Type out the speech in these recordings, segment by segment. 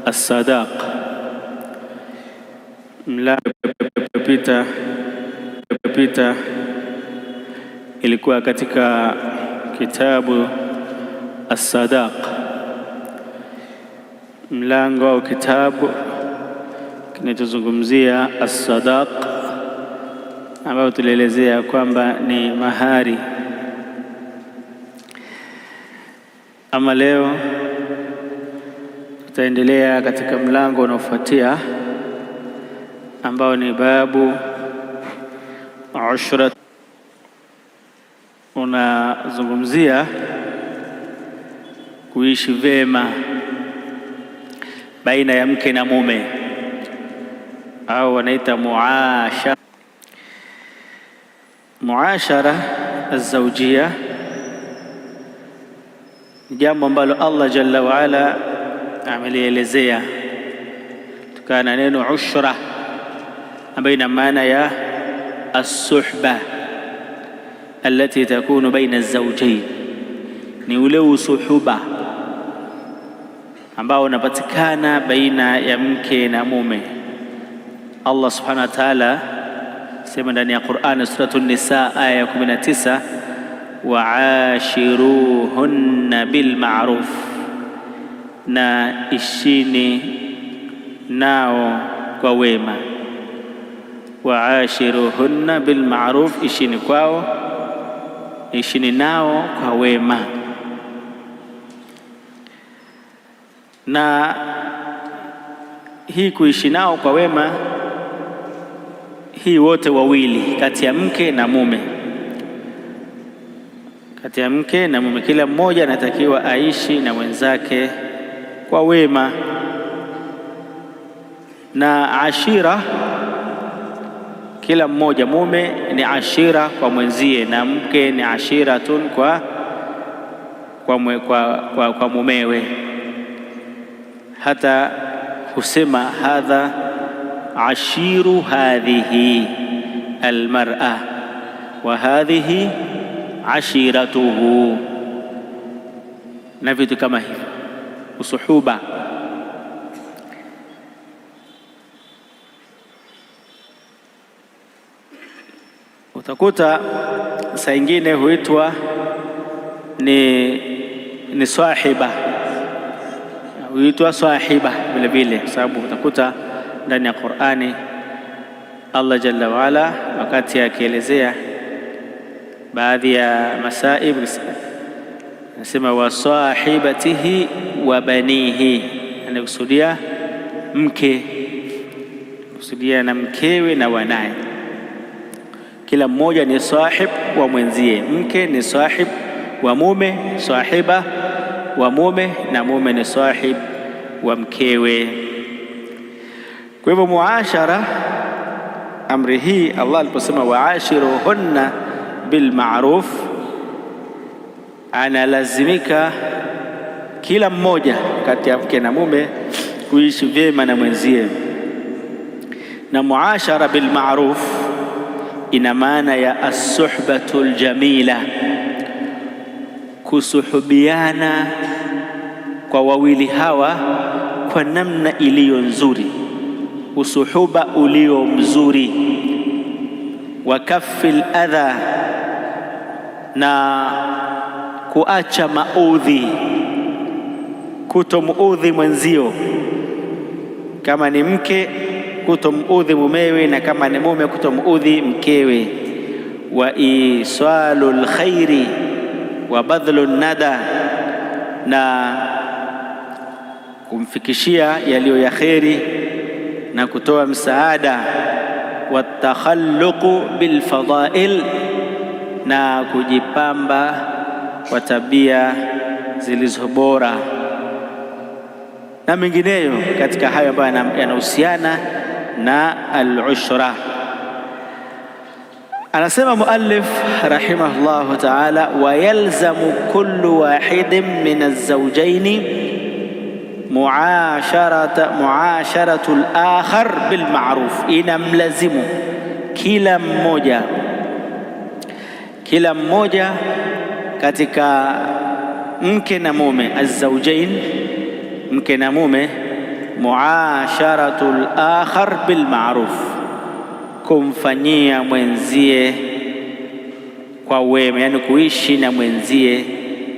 as-sadaq. Mlango pita ilikuwa katika kitabu as-sadaq, mlango au kitabu kinachozungumzia as-sadaq, ambayo tulielezea kwamba ni mahari. Ama leo tutaendelea katika mlango unaofuatia ambao ni babu ushra. Unazungumzia kuishi vema baina ya mke na mume, au wanaita muashara az-zawjiyya. Jambo ambalo Allah jalla wa ala amelielezea kutokana na neno ushra, ambayo ina maana ya as-suhba allati takunu baina az-zawjayn, ni ule usuhuba ambao unapatikana baina ya mke na mume. Allah subhanahu wa ta'ala sema ndani ya Qur'an, Suratul Nisa aya ya 19, wa'ashiruhunna bil ma'ruf, na ishini nao kwa wema. Wa'ashiruhunna bil ma'ruf, ishini kwao, ishini nao kwa wema. Na hii kuishi nao kwa wema, hii wote wawili, kati ya mke na mume, kati ya mke na mume, kila mmoja anatakiwa aishi na mwenzake kwa wema. Na ashira, kila mmoja, mume ni ashira kwa mwenzie na mke ni ashiratun kwa mumewe. Hata husema hadha ashiru hadhihi almar'a wa hadhihi ashiratuhu, na vitu kama hivyo, usuhuba. Utakuta saa ingine huitwa ni sahiba, huitwa sahiba vile vile, sababu utakuta ndani ya Qur'ani Allah jalla waala wakati akielezea baadhi ya masaib anasema wa sahibatihi wa banihi, anakusudia mke, kusudia na mkewe na wanaye. Kila mmoja ni sahib wa mwenzie, mke ni sahib wa mume, sahiba wa mume, na mume ni sahib wa mkewe. Kwa hivyo muashara, amri hii Allah aliposema waashiruhunna bil ma'ruf, analazimika kila mmoja kati ya mke na mume kuishi vyema na mwenzie. Na muashara bil ma'ruf ina maana ya as-suhbatul jamila, kusuhubiana kwa wawili hawa kwa namna iliyo nzuri, usuhuba ulio mzuri. Wa kaffil adha, na kuacha maudhi, kutomuudhi mwenzio, kama ni mke kutomuudhi mumewe, na kama ni mume kutomuudhi mkewe. Wa isalul khairi wa badhlun nada, na kumfikishia yaliyo ya kheri na kutoa msaada. Watakhalluqu bil fadail, na kujipamba kwa tabia zilizo bora, na mengineyo katika hayo ambayo yanahusiana na al-ushra. Anasema muallif rahimahullahu ta'ala, wa yalzamu kullu wahidin min az-zawjayn muasharatu al-akhar bil ma'ruf, inamlazimu kila mmoja katika mke na mume, az-zawjayn, mke na mume, muasharatul akhar bil ma'ruf, kumfanyia mwenzie kwa wema, yani kuishi na mwenzie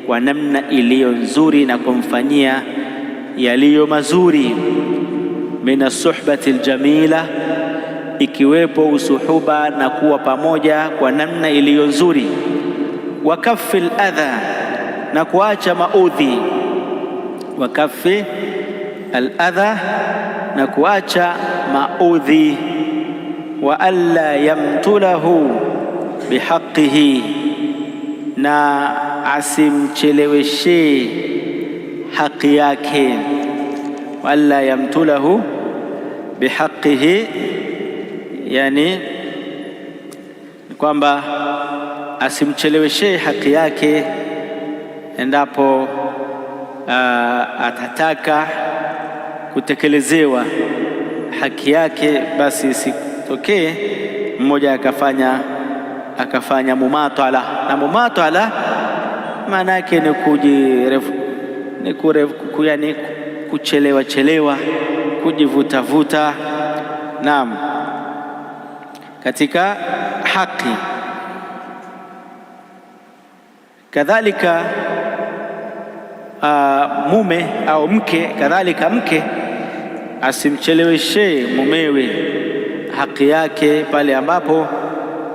kwa namna iliyo nzuri na kumfanyia yaliyo mazuri. Mina suhbati aljamila, ikiwepo usuhuba na kuwa pamoja kwa namna iliyo nzuri. Wa kaffil adha, na kuacha maudhi. Wa kaffi al-adha, na kuacha maudhi. Wa alla yamtulahu bihaqqihi, na asimcheleweshe haki yake. Wa alla yamtulahu bihaqqihi, yani kwamba asimcheleweshe haki yake endapo atataka kutekelezewa haki yake, basi isitokee mmoja akafanya mumatala. Na mumatala maana yake ni kuchelewa, kujivutavuta, naam, katika haki. Kadhalika mume au mke, kadhalika mke asimcheleweshe mumewe haki yake pale ambapo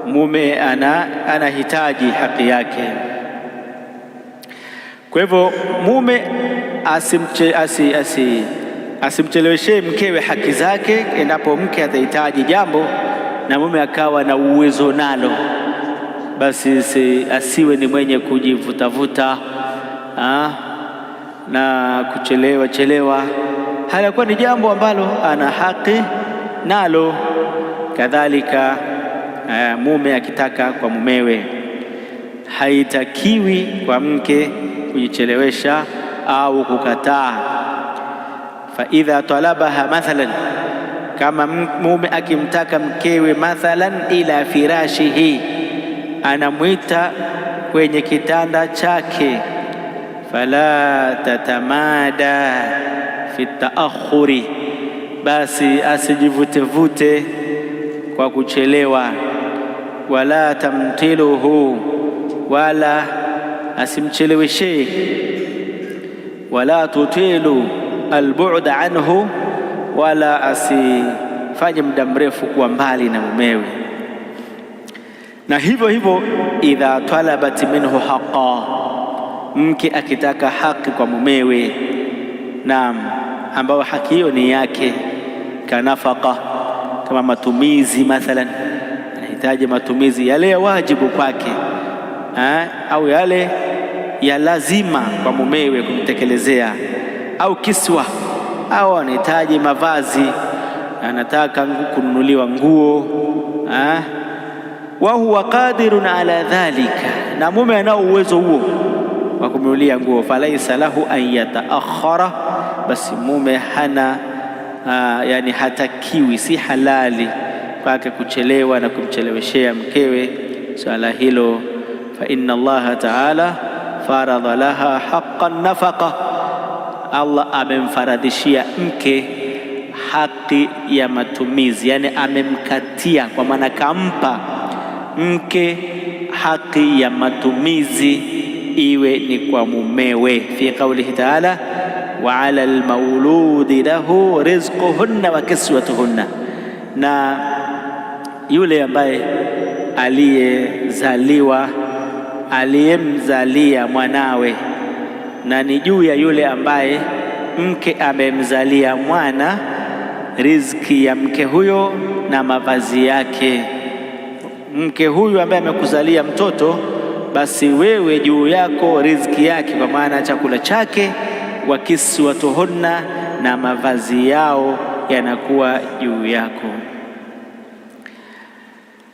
mume anahitaji haki yake. Kwa hivyo mume asimcheleweshe mkewe haki zake endapo mke atahitaji jambo na mume akawa na uwezo nalo, basi asiwe ni mwenye kujivutavuta na kuchelewa, halikuwa ni jambo ambalo ana haki nalo. Kadhalika mume akitaka kwa mumewe, haitakiwi kwa mke kujichelewesha au kukataa. Fa idha talabaha mathalan, kama mume akimtaka mkewe mathalan ila firashihi, anamwita kwenye kitanda chake, fala tatamada fi taakhuri, basi asijivutevute kwa kuchelewa. Wala tamtiluhu, wala asimcheleweshe. Wala tutilu albu'd anhu, wala asifanye muda mrefu kuwa mbali na mumewe. Na hivyo hivyo, idha talabat minhu haqa, mke akitaka haki kwa mumewe, naam, ambayo haki hiyo ni yake, kanafaka, kama matumizi mathalan, anahitaji matumizi yale ya wajibu kwake, au yale ya lazima kwa mumewe kumtekelezea, au kiswa, au anahitaji mavazi, anataka kununuliwa nguo, wa huwa qadirun ala dhalika, na mume anao uwezo huo wa kumnunulia nguo, falaisa lahu an yataakhara, basi mume hana yani hatakiwi, si halali kwake kuchelewa na kumcheleweshea mkewe swala hilo. Fa inna Allaha ta'ala faradha laha haqqan nafaqa, Allah amemfaradhishia mke haki ya matumizi, yani amemkatia, kwa maana kampa mke haki ya matumizi iwe ni kwa mumewe, fi qawlihi ta'ala wa 'ala al-mauludi lahu rizquhunna wa kiswatuhunna, na yule ambaye aliyemzalia mwanawe, na ni juu ya yule ambaye mke amemzalia mwana, riziki ya mke huyo na mavazi yake. Mke huyu ambaye amekuzalia mtoto, basi wewe juu yako riziki yake, kwa maana chakula chake, wa kiswatuhunna, na mavazi yao yanakuwa juu yako.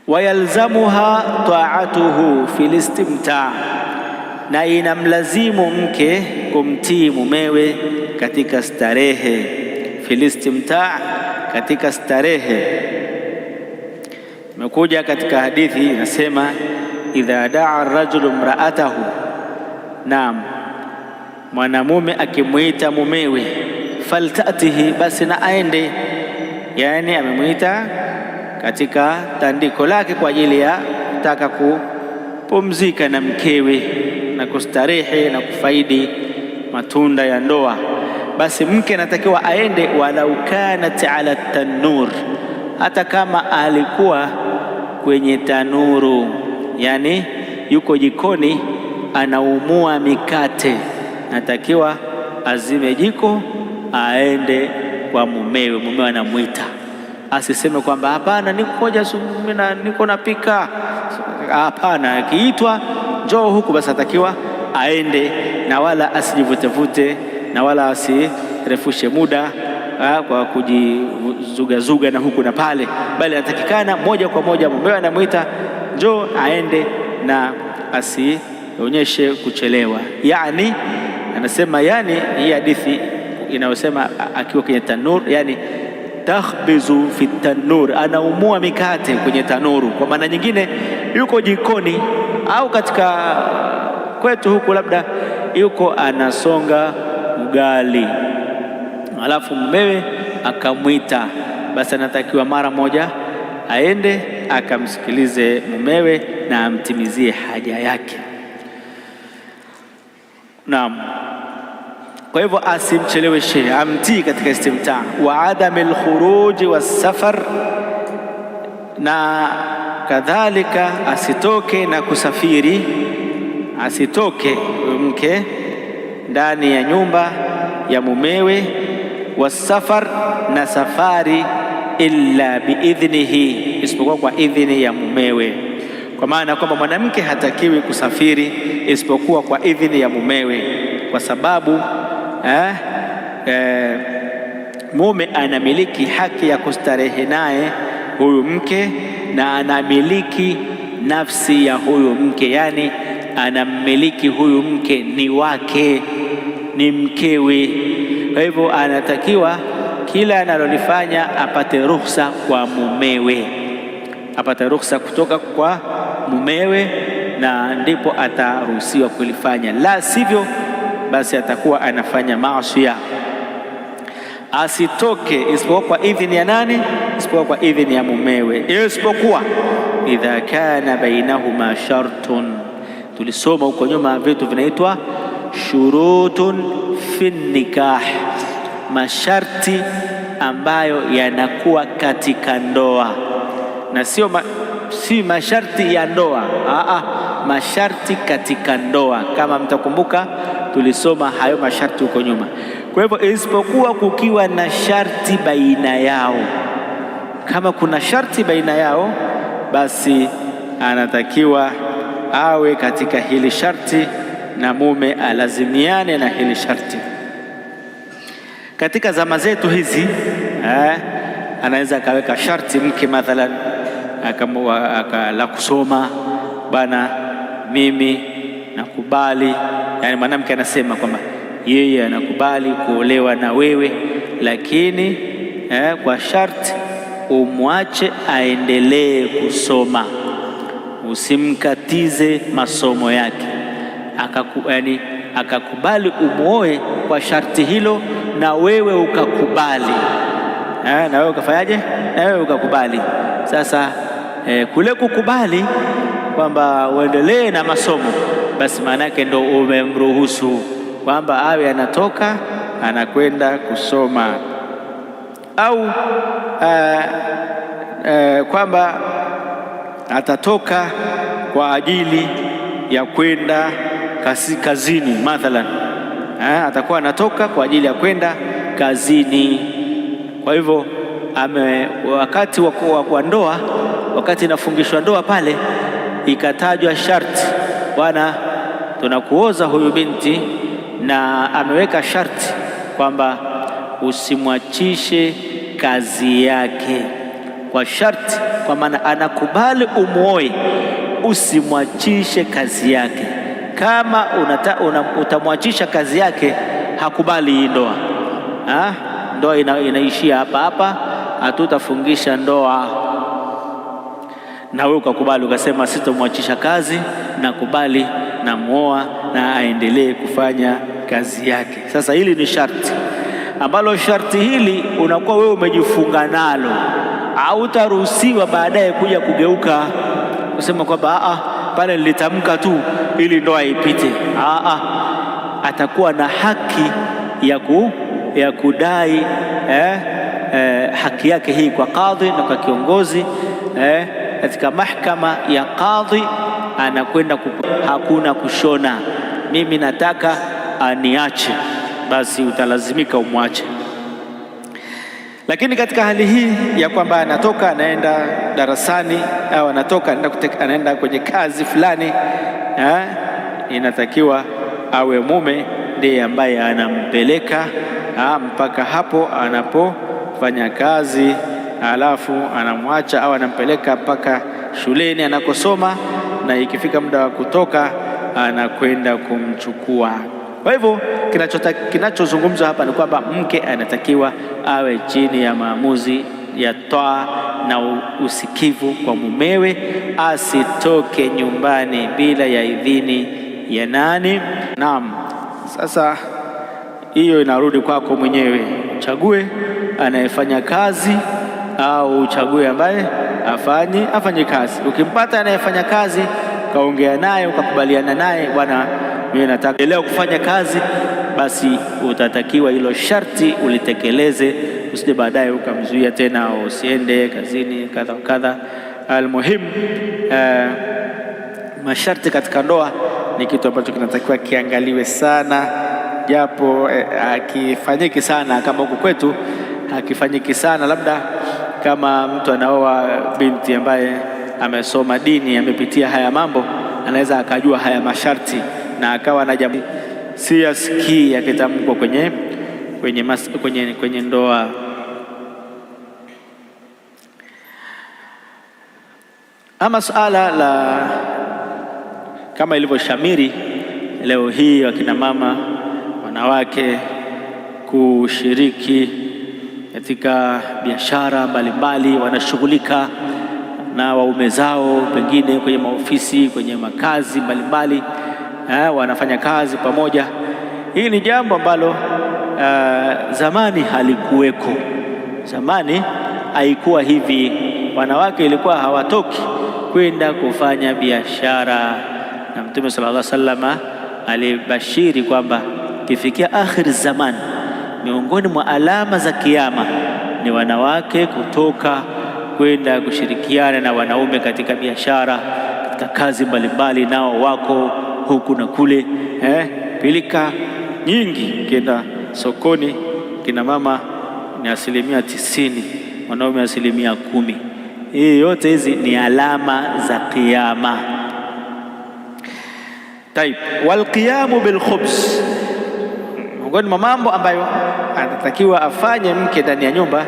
Wayalzamuha ta'atuhu fil istimta', na inamlazimu mke kumtii mumewe katika starehe. Fil istimta', katika starehe. Imekuja katika hadithi inasema, idha daa ar-rajulu imra'atahu, naam, mwanamume akimwita mumewe, faltatihi, basi na aende. Yani amemwita katika tandiko lake kwa ajili ya kutaka kupumzika na mkewe na kustarehe na kufaidi matunda ya ndoa. Basi mke anatakiwa aende, walau kanat ala tanur, hata kama alikuwa kwenye tanuru, yani yuko jikoni anaumua mikate, natakiwa azime jiko aende kwa mumewe. Mumewe anamwita, asiseme kwamba hapana, niko napika. Hapana, akiitwa njoo huku, basi atakiwa aende, na wala asijivutevute na wala asirefushe muda kwa kujizugazuga na huku na pale, bali anatakikana moja kwa moja mumewe anamwita njoo aende, na asionyeshe kuchelewa. Yani anasema, yani hii hadithi inayosema akiwa kwenye tanur, yani takhbizu fi tanur, anaumua mikate kwenye tanuru. Kwa maana nyingine yuko jikoni, au katika kwetu huku labda yuko anasonga ugali, alafu mumewe akamwita, basi anatakiwa mara moja aende akamsikilize mumewe na amtimizie haja yake. Naam. Kwa hivyo asimcheleweshe, amtii katika istimtaa. Wa adamil khuruji wassafar, na kadhalika asitoke na kusafiri, asitoke mke ndani ya nyumba ya mumewe, wasafar, na safari, illa biidhnihi, isipokuwa kwa idhini ya mumewe. Kwa maana kwamba mwanamke hatakiwi kusafiri isipokuwa kwa idhini ya mumewe, kwa sababu mume anamiliki haki ya kustarehe naye huyu mke, na anamiliki nafsi ya huyu mke, yani anammiliki huyu mke, ni wake, ni mkewe. Kwa hivyo anatakiwa kila analolifanya apate ruhusa kwa mumewe, apate ruhusa kutoka kwa mumewe, na ndipo ataruhusiwa kulifanya, la sivyo basi atakuwa anafanya maasi. Asitoke isipokuwa kwa idhini ya nani? Isipokuwa kwa idhini ya mumewe, isipokuwa idha kana bainahuma shartun. Tulisoma huko nyuma vitu vinaitwa shurutun fi nikah, masharti ambayo yanakuwa katika ndoa, na si masharti ya ndoa, masharti katika ndoa. Kama mtakumbuka, tulisoma hayo masharti huko nyuma. Kwa hivyo isipokuwa kukiwa na sharti baina yao. Kama kuna sharti baina yao, basi anatakiwa awe katika hili sharti na mume alazimiane na hili sharti. Katika zama zetu hizi anaweza akaweka sharti mke mathalan la kusoma, bwana mimi nakubali, yani mwanamke anasema kwamba yeye anakubali kuolewa na wewe, lakini kwa sharti umwache aendelee kusoma, usimkatize masomo yake. Akakubali umuoe kwa sharti hilo, na wewe ukakubali, na wewe ukafanyaje? Na wewe ukakubali. Sasa kule kukubali kwamba uendelee na masomo, basi maana yake ndo umemruhusu kwamba awe anatoka anakwenda kusoma, au kwamba atatoka kwa ajili ya kwenda kazini mathalan, atakuwa anatoka kwa ajili ya kwenda kazini. Kwa hivyo wakati wa ndoa, wakati inafungishwa ndoa pale, ikatajwa sharti, bwana tunakuoza huyu binti, na ameweka sharti kwamba usimwachishe kazi yake, kwa sharti, kwa maana anakubali umuoe, usimwachishe kazi yake. Kama utamwachisha kazi yake, hakubali hii ndoa. Ndoa inaishia hapa hapa, hatutafungisha ndoa. Na wewe ukakubali ukasema sitomwachisha kazi, nakubali, namuoa na aendelee kufanya kazi yake. Sasa hili ni sharti. ambalo sharti hili unakuwa wewe umejifunga nalo, hautaruhusiwa baadaye kuja kugeuka kusema kwamba pale nilitamka tu ili ndoa ipite. Atakuwa na haki ya kudai haki yake hii kwa kadhi na kwa kiongozi katika mahakama ya kadhi. Anakwenda hakuna kushona, mimi nataka aniache, basi utalazimika umwache. Lakini katika hali hii ya kwamba anatoka anaenda darasani au anatoka anaenda kwenye kazi fulani, inatakiwa awe mume ndiye ambaye anampeleka mpaka hapo anapofanya kazi, alafu anamwacha au anampeleka mpaka shuleni anakosoma, na ikifika muda wa kutoka anakwenda kumchukua. Kwa hivyo kinachozungumzwa hapa ni kwamba mke anatakiwa awe chini ya maamuzi ya toa na usikivu kwa mumewe, asitoke nyumbani bila ya idhini ya nani? Naam. Sasa hiyo inarudi kwako mwenyewe, uchague anayefanya kazi au uchague ambaye afanye kazi. Ukimpata anayefanya kazi, kaongea naye ukakubaliana naye, bwana, mimi nataka leo kufanya kazi, basi utatakiwa hilo sharti ulitekeleze, usije baadaye ukamzuia tena usiende kazini kadha kadha. Almuhim, masharti katika ndoa ni kitu ambacho kinatakiwa kiangaliwe sana, japo hakifanyiki sana kama huku kwetu, hakifanyiki sana. Labda kama mtu anaoa binti ambaye amesoma dini, amepitia haya mambo, anaweza akajua haya masharti na akawa na jambo si yasikii yakitamkwa kwenye ndoa. Ama suala la kama ilivyoshamiri leo hii wakina mama wanawake kushiriki katika biashara mbalimbali, wanashughulika na waume zao, pengine kwenye maofisi, kwenye makazi mbalimbali, wanafanya kazi pamoja. Hii ni jambo ambalo zamani halikuweko. Zamani haikuwa hivi, wanawake ilikuwa hawatoki kwenda kufanya biashara, na Mtume sallallahu alaihi wasallam alibashiri kwamba kifikia akhir zaman, miongoni mwa alama za kiyama ni wanawake kutoka kwenda kushirikiana na wanaume katika biashara, katika kazi mbalimbali, nao wako huku na kule, pilika nyingi. Kenda sokoni, kina mama ni 90%, wanaume 10%. Hii yote hizi ni alama za kiyama. Taib, walqiyamu bilkhubz, miongoni mwa mambo ambayo anatakiwa afanye mke ndani ya nyumba.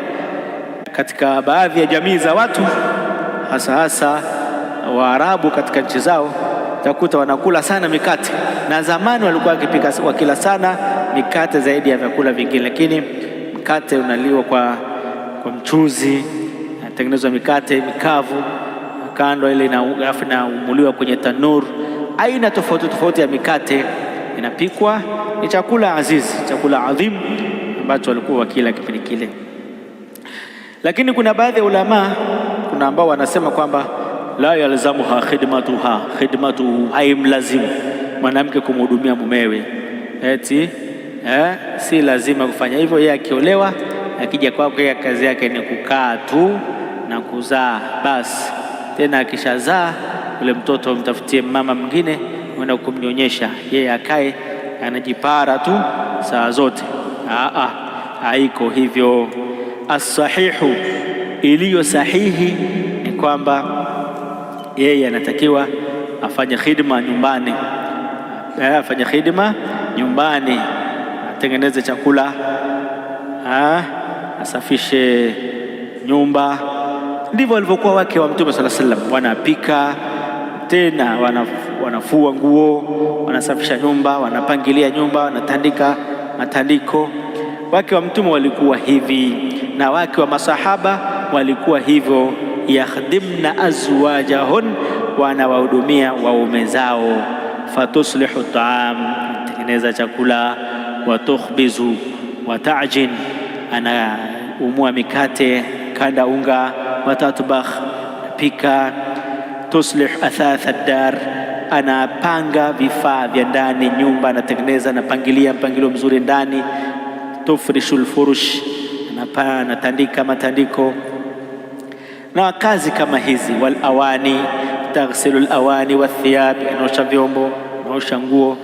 Katika baadhi ya jamii za watu, hasa Waarabu, katika nchi zao utakuta wanakula sana mikate, na zamani walikuwa wakila sana mikate zaidi ya vyakula vingine, lakini mkate unaliwa kwa mchuzi, natengenezwa mikate mikavu kando ile, na umuliwa kwenye tanur. Aina tofauti ya mikate inapikwa, ni chakula azizi, chakula adhimu ambacho walikuwa wakila kipindi kile. Lakini kuna baadhi ya ulama, kuna ambao wanasema kwamba la yalzamuha khidmatuhu, haimlazimu mwanamke kumhudumia mumewe, eti si lazima kufanya hivyo. Yeye akiolewa, akija kwake, kazi yake ni kukaa tu na kuzaa basi. Tena akishazaa yule mtoto mtafutie mama mwingine kwenda kumnyonyesha, yeye akae anajipara tu saa zote. Haiko hivyo. As-sahihu, iliyo sahihi ni kwamba yeye anatakiwa afanye khidma nyumbani, afanye khidma nyumbani, atengeneze chakula, asafishe nyumba. Ndivyo walivyokuwa wake wa Mtume sallallahu alaihi wasallam, wanapika, tena wanafua nguo, wanasafisha nyumba, wanapangilia nyumba, wanatandika matandiko. Wake wa Mtume walikuwa hivi, na wake wa masahaba walikuwa hivyo. Yakhdimna azwajahun, wanawahudumia waume zao. Fatuslihu taam, tengeneza chakula. Watukhbizu, Watajin, anaumua mikate, kanda unga. Watatbakh, pika. Tuslih athath ad-dar, anapanga vifaa vya ndani, nyumba anatengeneza, anapangilia mpangilio mzuri ndani. Tufrishul furush, anatandika matandiko na kazi kama hizi. Wal awani, taghsilul awani wathiyab, anaosha vyombo, anaosha nguo.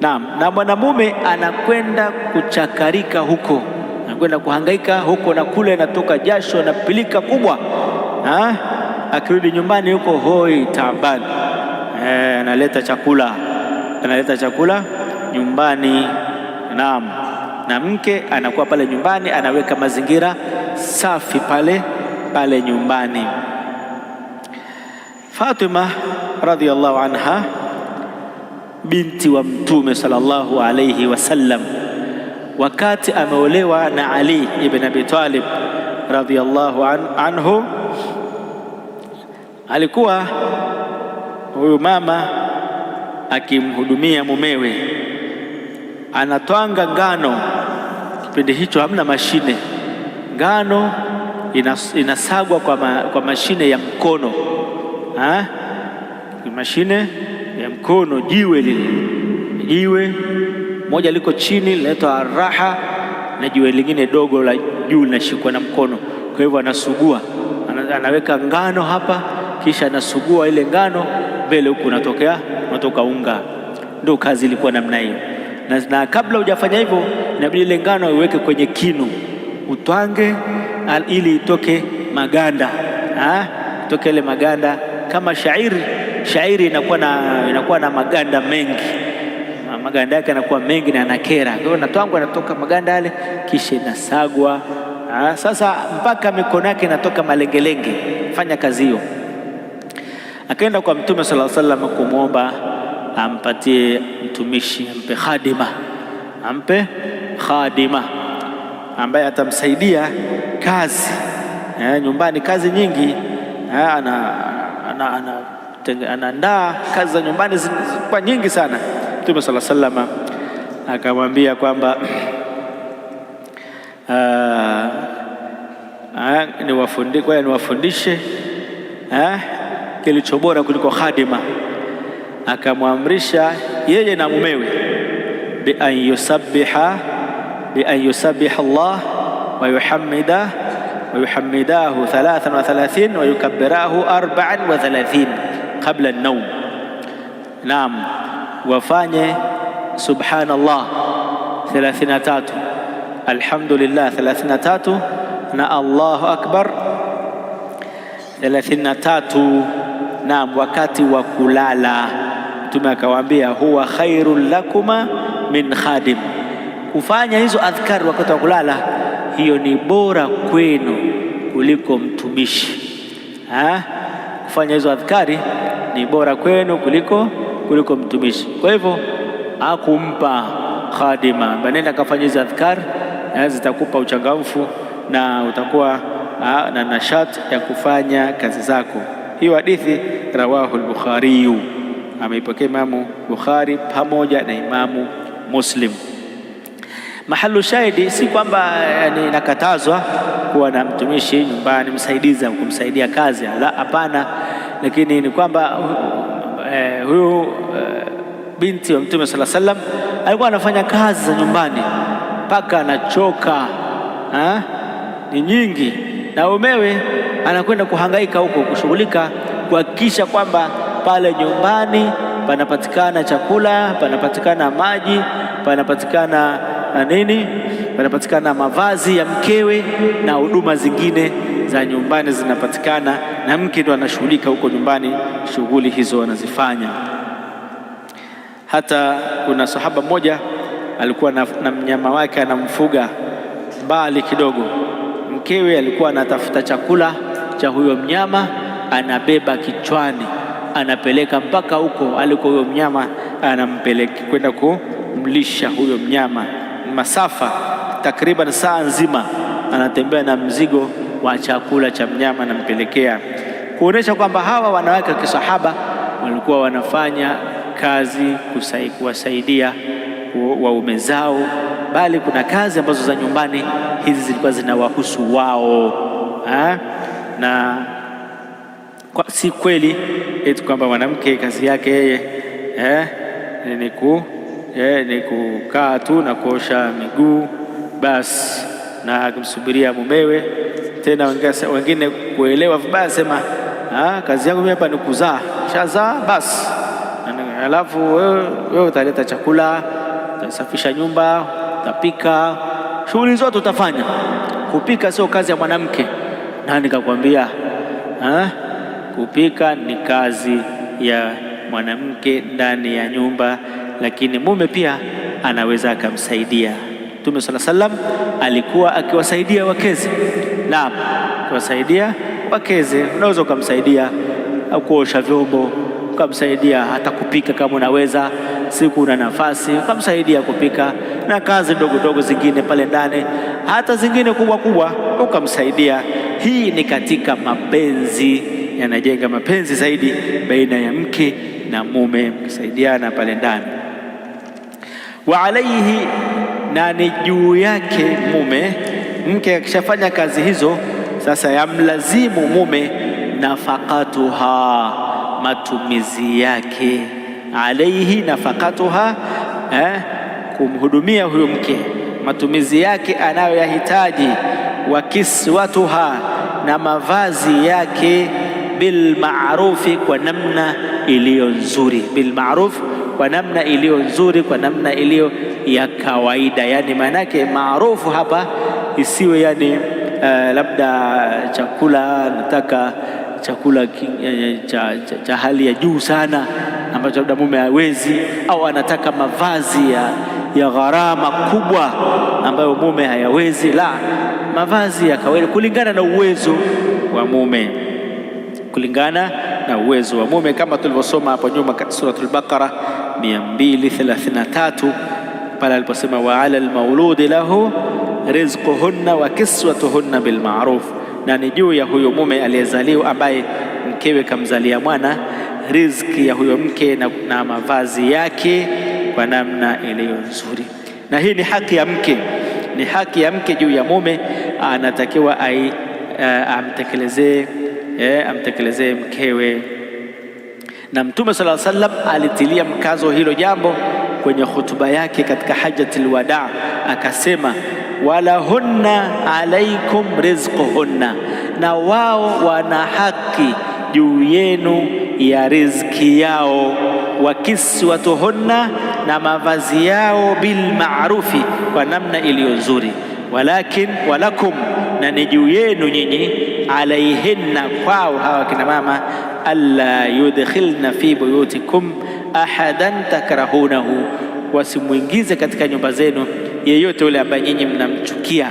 Naam, na mwanamume anakwenda kuchakarika huko, anakwenda kuhangaika huko na kule, anatoka jasho na pilika kubwa. Akirudi nyumbani huko hoi taabani, analeta chakula nyumbani. Naam, na mke anakuwa pale nyumbani, anaweka mazingira safi pale nyumbani. Fatima radhiyallahu anha, binti wa Mtume sallallahu alayhi wasallam, wakati ameolewa na Ali ibn Abi Talib radhiyallahu anhu, alikuwa huyu mama akimhudumia mumewe, anatwanga ngano. Kipindi hicho hamna mashine, ngano inasagwa kwa mashine ya mkono, mashine ya mkono. Jiwe moja liko chini linaitwa araha, na jiwe lingine dogo la juu linashikwa na mkono. Kwa hivyo anasugua, anaweka ngano hapa, kisha anasugua ile ngano, mbele huku unatoka unga. Ndio kazi ilikuwa namna hiyo. Na kabla hujafanya hivyo, inabidi ile ngano iweke kwenye kinu, utwange ili itoke maganda, itoke ile maganda. Kama shairi inakuwa na maganda mengi, maganda yake yanakuwa mengi na yanakera. Kwa hiyo natwangwa, natoka maganda yale, kisha inasagwa. Sasa mpaka mikono yake inatoka malengelenge. Fanya kazi hiyo. Akaenda kwa Mtume sallallahu alaihi wasallam kumwomba ampatie mtumishi, ampe khadima ambaye atamsaidia kazi nyumbani. Kazi nyingi anaandaa kazi za nyumbani zilikuwa nyingi sana. Mtume sallallahu alaihi wasallam akamwambia kwamba niwafundishe kilicho bora kuliko khadima. Akamwamrisha yeye na mumewe bi an yusabbiha Allah wa yuhammidahu 33 wa yukabbirahu 34 qabla an-nawm. Naam, wafanye subhanallah 33, alhamdulillah 33 na Allahu akbar 33. Naam, wakati wa kulala. Mtume akawaambia huwa khairul lakuma min khadim, kufanya hizo adhkari wakati wa kulala, hiyo ni bora kwenu kuliko mtumishi. Kufanya hizo adhkari ni bora kwenu kuliko mtumishi. Kwa hivyo hakumpa khadima, nenda kafanya hizo adhkari, zitakupa uchangamfu na utakuwa na nashati ya kufanya kazi zako. Hiyo hadithi rawahu al-Bukhari, ameipokea Imamu Bukhari pamoja na Imamu Muslim. Mahalu shahidi si kwamba nakatazwa kuwa na mtumishi nyumbani, msaidizi kumsaidia kazi, la, hapana. Lakini ni kwamba huyu binti wa Mtume sallallahu alaihi wasallam alikuwa anafanya kazi za nyumbani mpaka anachoka, ni nyingi, na mumewe anakwenda kuhangaika huko kushughulika kuhakikisha kwamba pale nyumbani panapatikana chakula, panapatikana maji, panapatikana panapatikana mavazi ya mkewe na huduma zingine za nyumbani zinapatikana, na mke ndo anashughulika huko nyumbani, shughuli hizo anazifanya. Hata kuna sahaba mmoja alikuwa na mnyama wake anamfuga mbali kidogo. Mkewe alikuwa anatafuta chakula cha huyo mnyama, anabeba kichwani, anapeleka mpaka huko aliko huyo mnyama, anampeleka kwenda kumlisha huyo mnyama. Masafa takriban saa nzima anatembea na mzigo wa chakula cha mnyama anampelekea, kuonesha kwamba hawa wanawake wa kisahaba walikuwa wanafanya kazi kuwasaidia waume zao bali kuna kazi ambazo za nyumbani hizi zilikuwa zinawahusu wao na si kweli eti kwamba mwanamke kazi yake yeye ni kukaa tu na kuosha miguu basi na akimsubiria mumewe. Tena wengine kuelewa vibaya, sema kazi yangu mimi hapa ni kuzaa, shazaa basi, alafu wewe utaleta chakula, utasafisha nyumba, utapika, shughuli zote utafanya. Kupika sio kazi ya mwanamke. Nani kakwambia? Kupika ni kazi ya mwanamke ndani ya nyumba, lakini mume pia anaweza akamsaidia. Mtume sallallahu alaihi wasallam alikuwa akiwasaidia wakeze. Naam, akiwasaidia wakeze. Unaweza ukamsaidia au kuosha vyombo, ukamsaidia hata kupika kama unaweza, siku una nafasi, ukamsaidia kupika na kazi ndogo ndogo zingine pale ndani, hata zingine kubwa kubwa ukamsaidia. Hii ni katika mapenzi, yanajenga mapenzi zaidi baina ya mke na mume, mkisaidiana pale ndani. Wa alaihi, na ni juu yake mume. Mke akishafanya kazi hizo, sasa yamlazimu mume nafaqatuha, matumizi yake. Alaihi nafaqatuha, kumhudumia huyo mke, matumizi yake anayoyahitaji. Wa kiswatuha, na mavazi yake. Bil ma'rufi, kwa namna iliyo nzuri. Bil ma'ruf, kwa namna iliyo nzuri, kwa namna iliyo ya kawaida. Yani maana yake maarufu hapa isiwe yani labda chakula, nataka chakula cha hali ya juu sana ambacho labda mume hawezi, au anataka mavazi ya gharama kubwa ambayo mume hayawezi. La, mavazi ya kawaida kulingana na uwezo wa mume, kulingana na uwezo wa mume, kama tulivyosoma hapo nyuma katika suratul Baqara 233 pale aliposema wa ala almauludi lahu rizquhunna wa kiswatuhunna bil ma'ruf, na ni juu ya huyo mume aliyezaliwa ambaye mkewe kamzalia mwana, riziki ya huyo mke na mavazi yake kwa namna iliyo nzuri. Na hii ni haki ya mke, ni haki ya mke juu ya mume, anatakiwa amtekelezee mkewe. Na Mtume sallallahu alaihi wasallam alitilia mkazo hilo jambo kwenye hutuba yake katika hajjatul wadaa, akasema walahunna alaikum rizquhunna, na wao wana haki juu yenu ya riziki yao. Wa kiswatuhunna, na mavazi yao. Bil ma'rufi, kwa namna iliyo nzuri. Walakin walakum, na ni juu yenu nyinyi. Alaihinna, kwao hawa kina mama. Alla yudkhilna fi buyutikum ahadan takrahunahu, wasimwingize katika nyumba zenu yeyote yule ambaye nyinyi mnamchukia.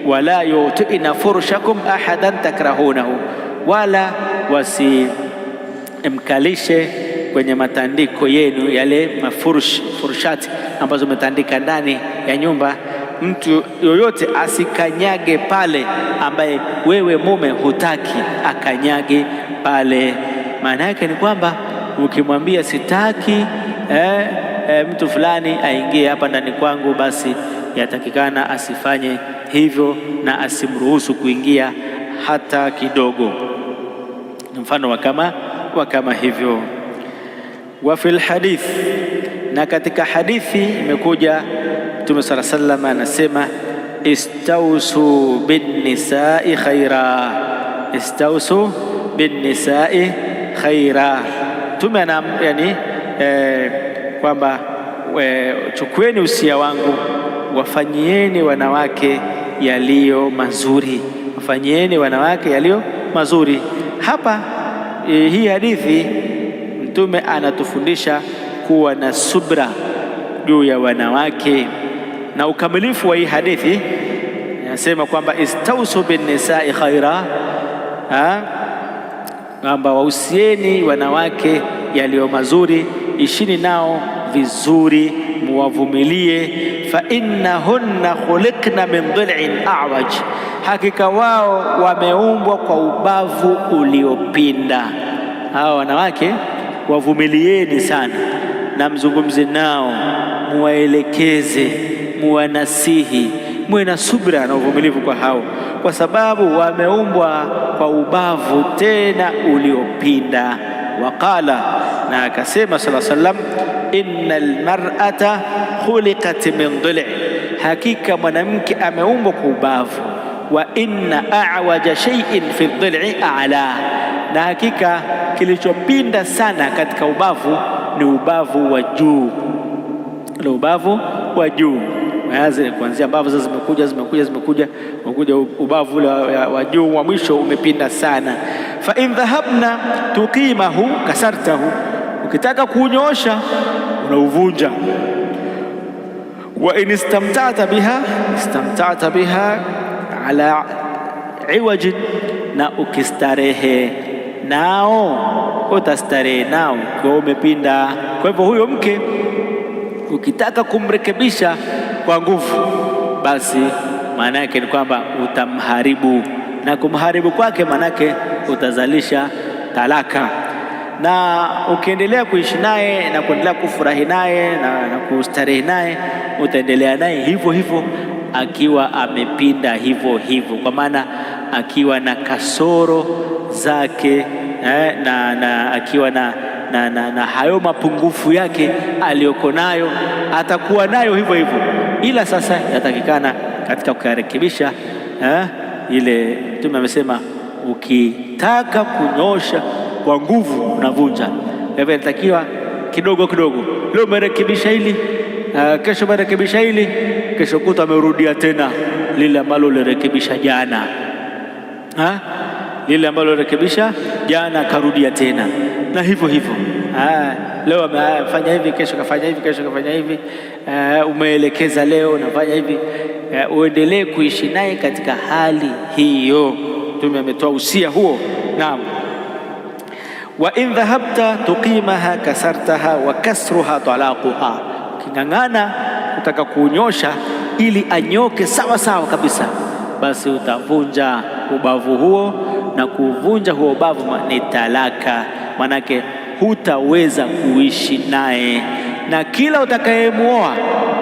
Wala yutina furshakum ahadan takrahunahu, wala wasimkalishe kwenye matandiko yenu yale furshati ambazo umetandika ndani ya nyumba. Mtu yoyote asikanyage pale ambaye wewe mume hutaki akanyage pale. Maana yake ni kwamba ukimwambia sitaki mtu fulani aingie hapa ndani kwangu, basi yatakikana asifanye hivyo na asimruhusu kuingia hata kidogo. Mfano wa kama hivyo. Wa fil hadith, na katika hadithi imekuja Mtume sallallahu alaihi wasallam anasema istausu bin nisai khaira, istausu bin nisai khaira. Mtume yani kwamba chukueni usia wangu, wafanyieni wanawake yaliyo mazuri, wafanyieni wanawake yaliyo mazuri. Hapa hii hadithi Mtume anatufundisha kuwa na subra juu ya wanawake, na ukamilifu wa hii hadithi anasema kwamba istausu bin nisai khaira, kwamba wahusieni wanawake yaliyo mazuri, ishini nao vizuri, muwavumilie. Fa innahunna khuliqna min dhil'in a'waj, hakika wao wameumbwa kwa ubavu uliopinda. Hawa wanawake wavumilieni sana, na mzungumze nao, muwaelekeze, muwanasihi, muwe na subira na uvumilivu kwa hao, kwa sababu wameumbwa kwa ubavu tena uliopinda. Waqala, na akasema sallallahu alayhi wasallam, innal mar'ata khuliqat min dhil', hakika mwanamke ameumbwa kwa ubavu. Wa inna a'waja shay'in fi dhil'i a'la, na hakika kilichopinda sana katika ubavu ni ubavu wa juu, ni ubavu wa juu. Kuanzia mbavu sasa zimekuja ubavu ule wa juu wa mwisho umepinda sana. Fa in dhahabna tuqimahu kasartahu, ukitaka kuunyosha unauvunja. Wa in istamta'ta biha ala iwajin, na ukistarehe nao utastarehe nao kwa umepinda. Kwa hivyo huyo mke ukitaka kumrekebisha kwa nguvu, basi maana yake ni kwamba utamharibu, na kumharibu kwake maana yake utazalisha talaka. Na ukiendelea kuishi naye na kuendelea kufurahi naye na kustarehe naye, utaendelea naye hivyo hivyo akiwa amepinda hivyo hivyo, kwa maana akiwa na kasoro zake na akiwa na hayo mapungufu yake aliyoko nayo, atakuwa nayo hivyo hivyo. Ila sasa yatakikana katika kuyarekebisha ile Mtume amesema ukitaka kunyosha kwa nguvu unavunja. Hivyo inatakiwa kidogo kidogo. Leo umerekebisha hili, kesho umerekebisha hili, kesho kuta amerudia tena lile ambalo ulirekebisha jana. Lile ambalo ulirekebisha jana akarudia tena, na hivyo hivyo. Leo amefanya hivi, kesho kafanya hivi, kesho kafanya hivi. Umeelekeza leo unafanya hivi. Uendelee kuishi naye katika hali hiyo. Mtume ametoa usia huo. Naam. Wa in dhahabta tuqimaha kasartaha wa kasruha talaquha, uking'ang'ana kutaka kuunyosha ili anyoke sawa sawa kabisa, basi utavunja ubavu huo, na kuvunja huo ubavu ni talaka. Manake hutaweza kuishi naye, na kila utakayemuoa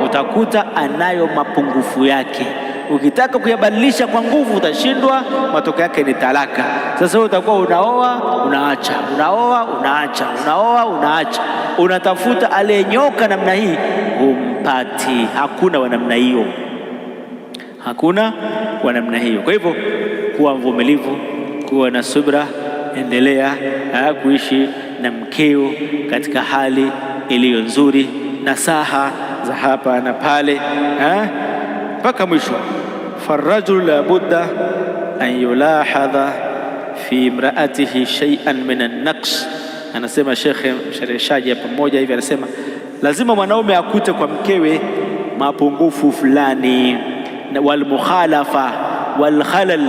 utakuta anayo mapungufu yake. Ukitaka kuyabadilisha kwa nguvu utashindwa, matokeo yake ni talaka. Sasa wewe utakuwa unaoa unaacha, unaoa unaacha, unaoa unaacha, unatafuta aliyenyoka namna hii, humpati. Hakuna wa namna hiyo, hakuna wa namna hiyo. Kwa hivyo kuwa mvumilivu, kuwa na subra, endelea kuishi na mkeo katika hali iliyo nzuri, nasaha za hapa na pale mpaka mwisho. Farrajul la budda an yulahadha fi imraatihi shay'an min an-naqs. Anasema shekhe mshereheshaji hapa mmoja hivi, anasema lazima mwanaume akute kwa mkewe mapungufu fulani, wal mukhalafa wal khalal.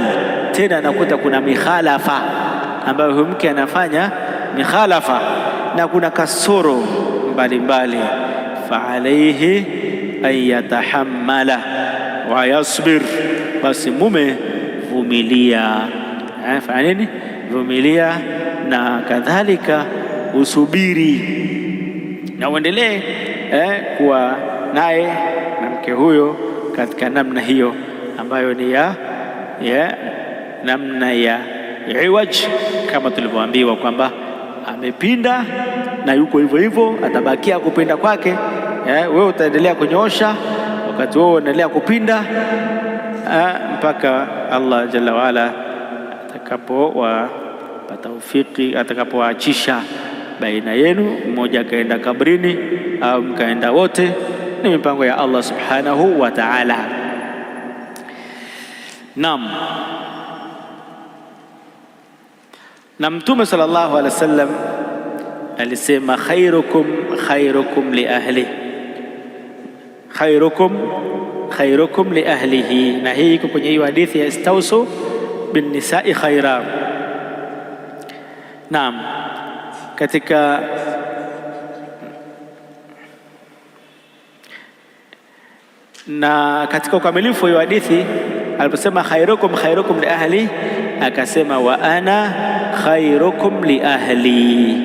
Tena anakuta kuna mikhalafa ambayo huyo mke anafanya mikhalafa, na kuna kasoro mbalimbali. Fa alayhi an yatahammala wa yasbir, basi mume vumilia. Fanya nini? Vumilia, na kadhalika usubiri, na uendelee kuwa naye na mke huyo katika namna hiyo ambayo ni ya namna ya iwaj, kama tulivyoambiwa kwamba amepinda na yuko hivyo hivyo, atabakia kupinda kwake. Wewe utaendelea kunyoosha wakati wewe unaendelea kupinda mpaka Allah jalla waala atakapowapa taufiki, atakapowaachisha baina yenu, mmoja akaenda kabrini au mkaenda wote. Ni mipango ya Allah subhanahu wa ta'ala. Naam. Na Mtume sallallahu alaihi wasallam alisema khairukum li ahli, khairukum li ahlihi. Na hii iko kwenye hiyo hadithi ya istausu bin nisa'i khaira. Naam, katika ukamilifu wa hadithi aliposema khairukum li ahli, akasema wa ana khairukum li ahli,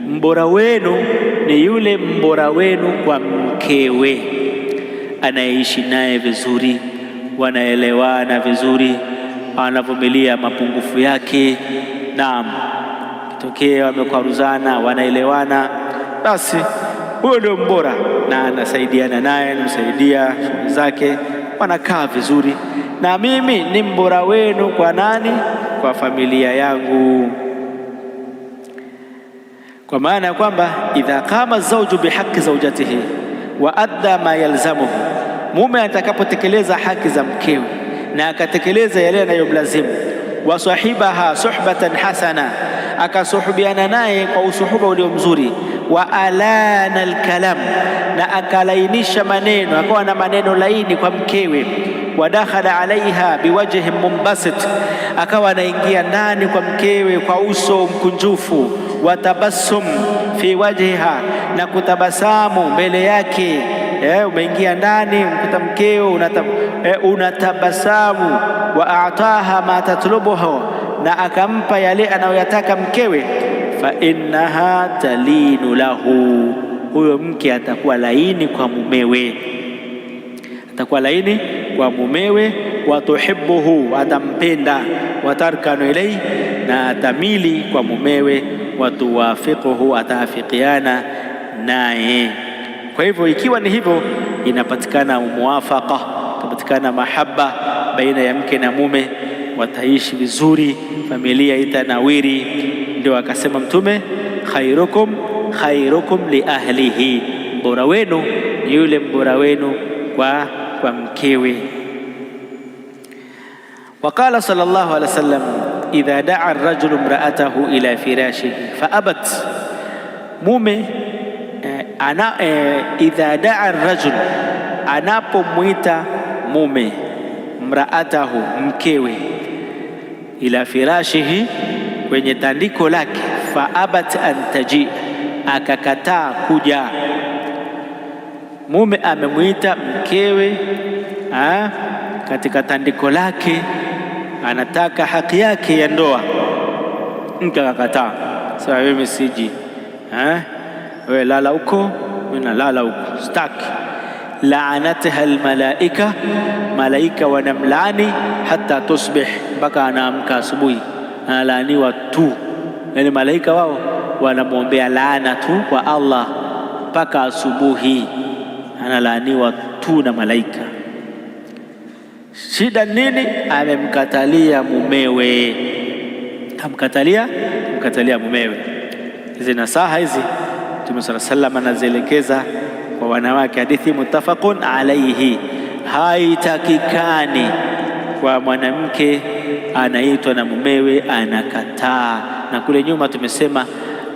mbora wenu ni yule mbora wenu kwa mkewe. anayeishi naye vizuri, wanaelewana vizuri, anavumilia mapungufu yake. Naam, kitokea wamekwaruzana, wanaelewana, basi huyo ndio mbora, na anasaidiana naye, anamsaidia shughuli zake, wanakaa vizuri. Na mimi ni mbora wenu kwa nani? Kwa familia yangu. Kwa maana ya kwamba idha qama zawju bihaqi zawjatihi wa adda ma yalzamuhu, mume atakapotekeleza haki za mkewe na akatekeleza yale yanayomlazimu, wa sahibaha suhbatan hasana, akasuhubiana naye kwa usuhuba ulio mzuri, wa alana alkalam, na akalainisha maneno, akawa na maneno laini kwa mkewe, wa dakhala alaiha biwajhi mumbasit, akawa anaingia ndani kwa mkewe kwa uso mkunjufu, wa tabassum fi wajhiha, na kutabasamu mbele yake. Umeingia ndani mkuta mkeo unatabasamu, wa ataha ma tatlubuhu, na akampa yale anayoyataka mkewe, fa innaha talinu lahu, huyo mke atakuwa laini kwa mumewe, atakuwa laini kwa mumewe. Wa tuhibbuhu, atampenda. Wa tarkanu ilayhi, na atamili kwa mumewe. Wa tuwafiquhu, ataafikiana naye. Kwa hivyo ikiwa ni hivyo, inapatikana muwafaqa, inapatikana mahaba baina ya mke na mume, wataishi vizuri, familia itanawiri. Ndio akasema Mtume, khairukum li ahlihi, mbora wenu ni yule mbora wenu kwa mkewe. Waqala sallallahu alaihi wasallam, idha daa ar-rajulu imra'atahu ila firashihi faabat, mume idha daa ar-rajul, anapomwita mume mraatahu, mkewe, ila firashihi, kwenye tandiko lake, faabat an taji, akakataa kuja. Mume amemwita mkewe katika tandiko lake, anataka haki yake ya ndoa, mke akakataa. Sasa mimi siji, wewe lala huko, mimi nalala huko, staki. Laanatha almalaika, malaika wanamlaani hata tusbih, mpaka anaamka asubuhi, analaaniwa tu. Yani malaika wao wanamwombea laana tu kwa Allah mpaka asubuhi, analaaniwa tu na malaika. Shida nini? Amemkatalia mumewe, amkatalia mumewe. Hizi nasaha hizi Mtume sallallahu alaihi wasallam anazielekeza kwa wanawake, hadithi muttafaqun alaihi. Haitakikani kwa mwanamke anaitwa na mumewe anakataa. Na kule nyuma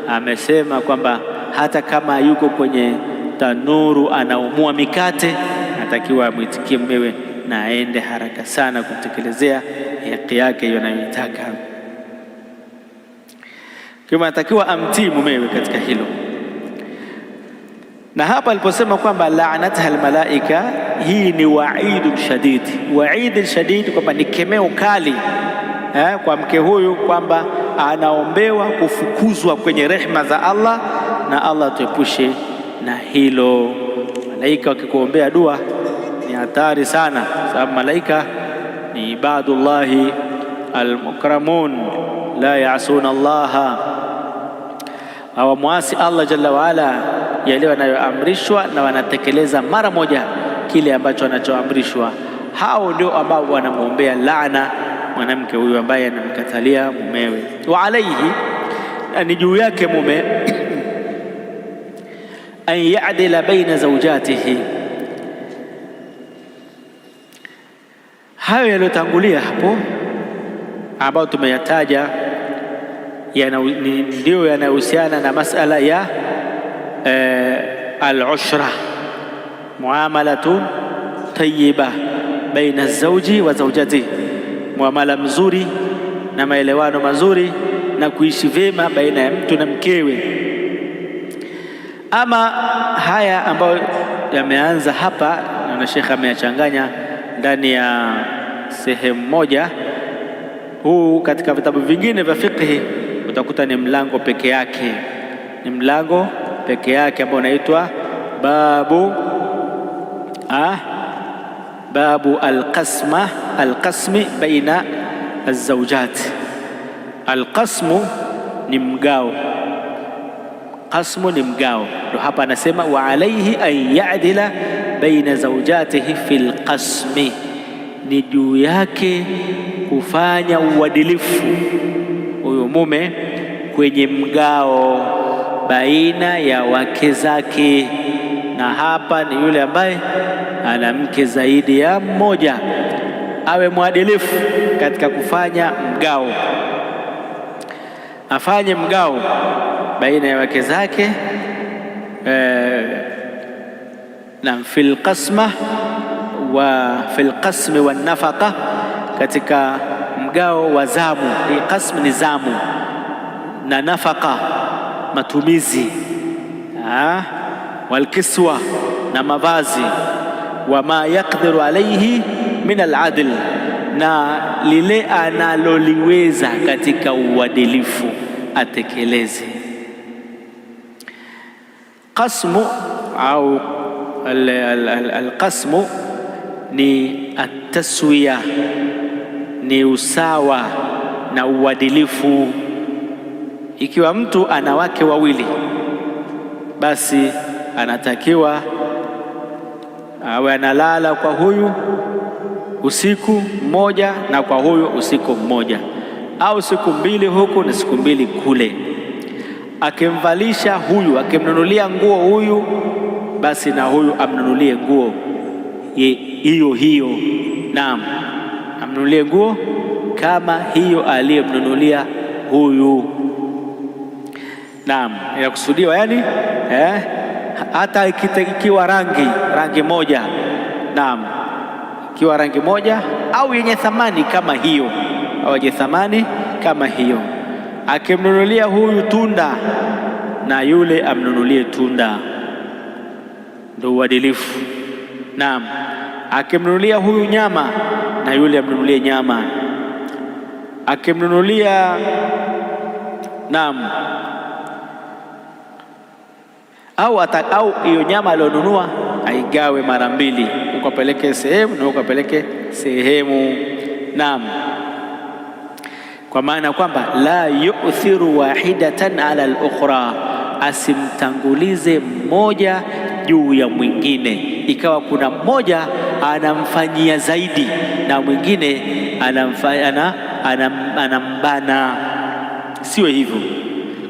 amesema kwamba hata kama yuko kwenye tanuru anaumua mikate, natakiwa amwitikie mumewe na aende haraka sana kumtekelezea haki yake hiyo anayoitaka. Kama natakiwa amtii mumewe katika hilo. Na hapa aliposema kwamba la'anatha almalaika, hii ni waidun shadid, kwamba ni kemeo kali kwa mke huyu, kwamba anaombewa kufukuzwa kwenye rehma za Allah, na Allah tuepushe na hilo. Malaika wakikuombea dua ni hatari sana, sababu malaika ni ibadullahi almukramun, la ya'suna Allaha, hawamwasi Allah jalla waala yale wanayoamrishwa, na wanatekeleza mara moja kile ambacho wanachoamrishwa. Hao ndio ambao wanamwombea laana mwanamke huyu ambaye anamkatalia mumewe. Wa alaihi, ni juu yake mume, an ya'dila baina zawjatihi. Hayo yaliyotangulia hapo ambayo tumeyataja ndio yanayohusiana na masala ya al-ushra, muamalatu tayyiba baina zawji wa zawjatihi, muamala mzuri na maelewano mazuri na kuishi vyema baina ya mtu na mkewe. Ama haya ambayo yameanza hapa na Sheikh ameyachanganya ndani ya sehemu moja, huu katika vitabu vingine vya fiqh utakuta ni mlango peke yake, ambao unaitwa babu babu alqasmi baina alzawjat. Alqasmu ni mgao, qasmu ni mgao. Ndio hapa anasema wa alayhi an ya'dila baina zawjatihi fil qasmi, ni juu yake kufanya uadilifu huyo mume kwenye mgao baina ya wake zake. Na hapa ni yule ambaye ana mke zaidi ya mmoja, awe mwadilifu katika kufanya mgao, afanye mgao baina ya wake zake na fil qasma wa fil qasmi wan nafaqa, katika mgao wa zamu. Hii qasm ni zamu, na nafaqa matumizi, wal kiswa na mavazi, wa ma yaqdiru alayhi min al-adl, na lile analoliweza katika uadilifu atekeleze. Qasmu au alqasmu ni ataswiya, ni usawa na uadilifu. Ikiwa mtu ana wake wawili, basi anatakiwa awe analala kwa huyu usiku mmoja na kwa huyu usiku mmoja, au siku mbili huku na siku mbili kule. Akimvalisha huyu, akimnunulia nguo huyu, basi na huyu amnunulie nguo hiyo hiyo. Naam, amnunulie nguo kama hiyo aliyemnunulia huyu. Naam, inakusudiwa yani hata ikiwa rangi moja. Naam, ikiwa rangi moja au yenye thamani kama hiyo, au yenye thamani kama hiyo. Akimnunulia huyu tunda na yule amnunulie tunda, ndio uadilifu. Naam, akimnunulia huyu nyama na yule amnunulie nyama. Akimnunulia naam, au hiyo nyama alionunua aigawe mara mbili, ukapeleke sehemu na ukapeleke sehemu. Naam, kwa maana kwamba la yu'thiru wahidatan ala al-ukhra, asimtangulize mmoja juu ya mwingine. Ikawa kuna mmoja anamfanyia zaidi na mwingine anambana, siwe hivyo,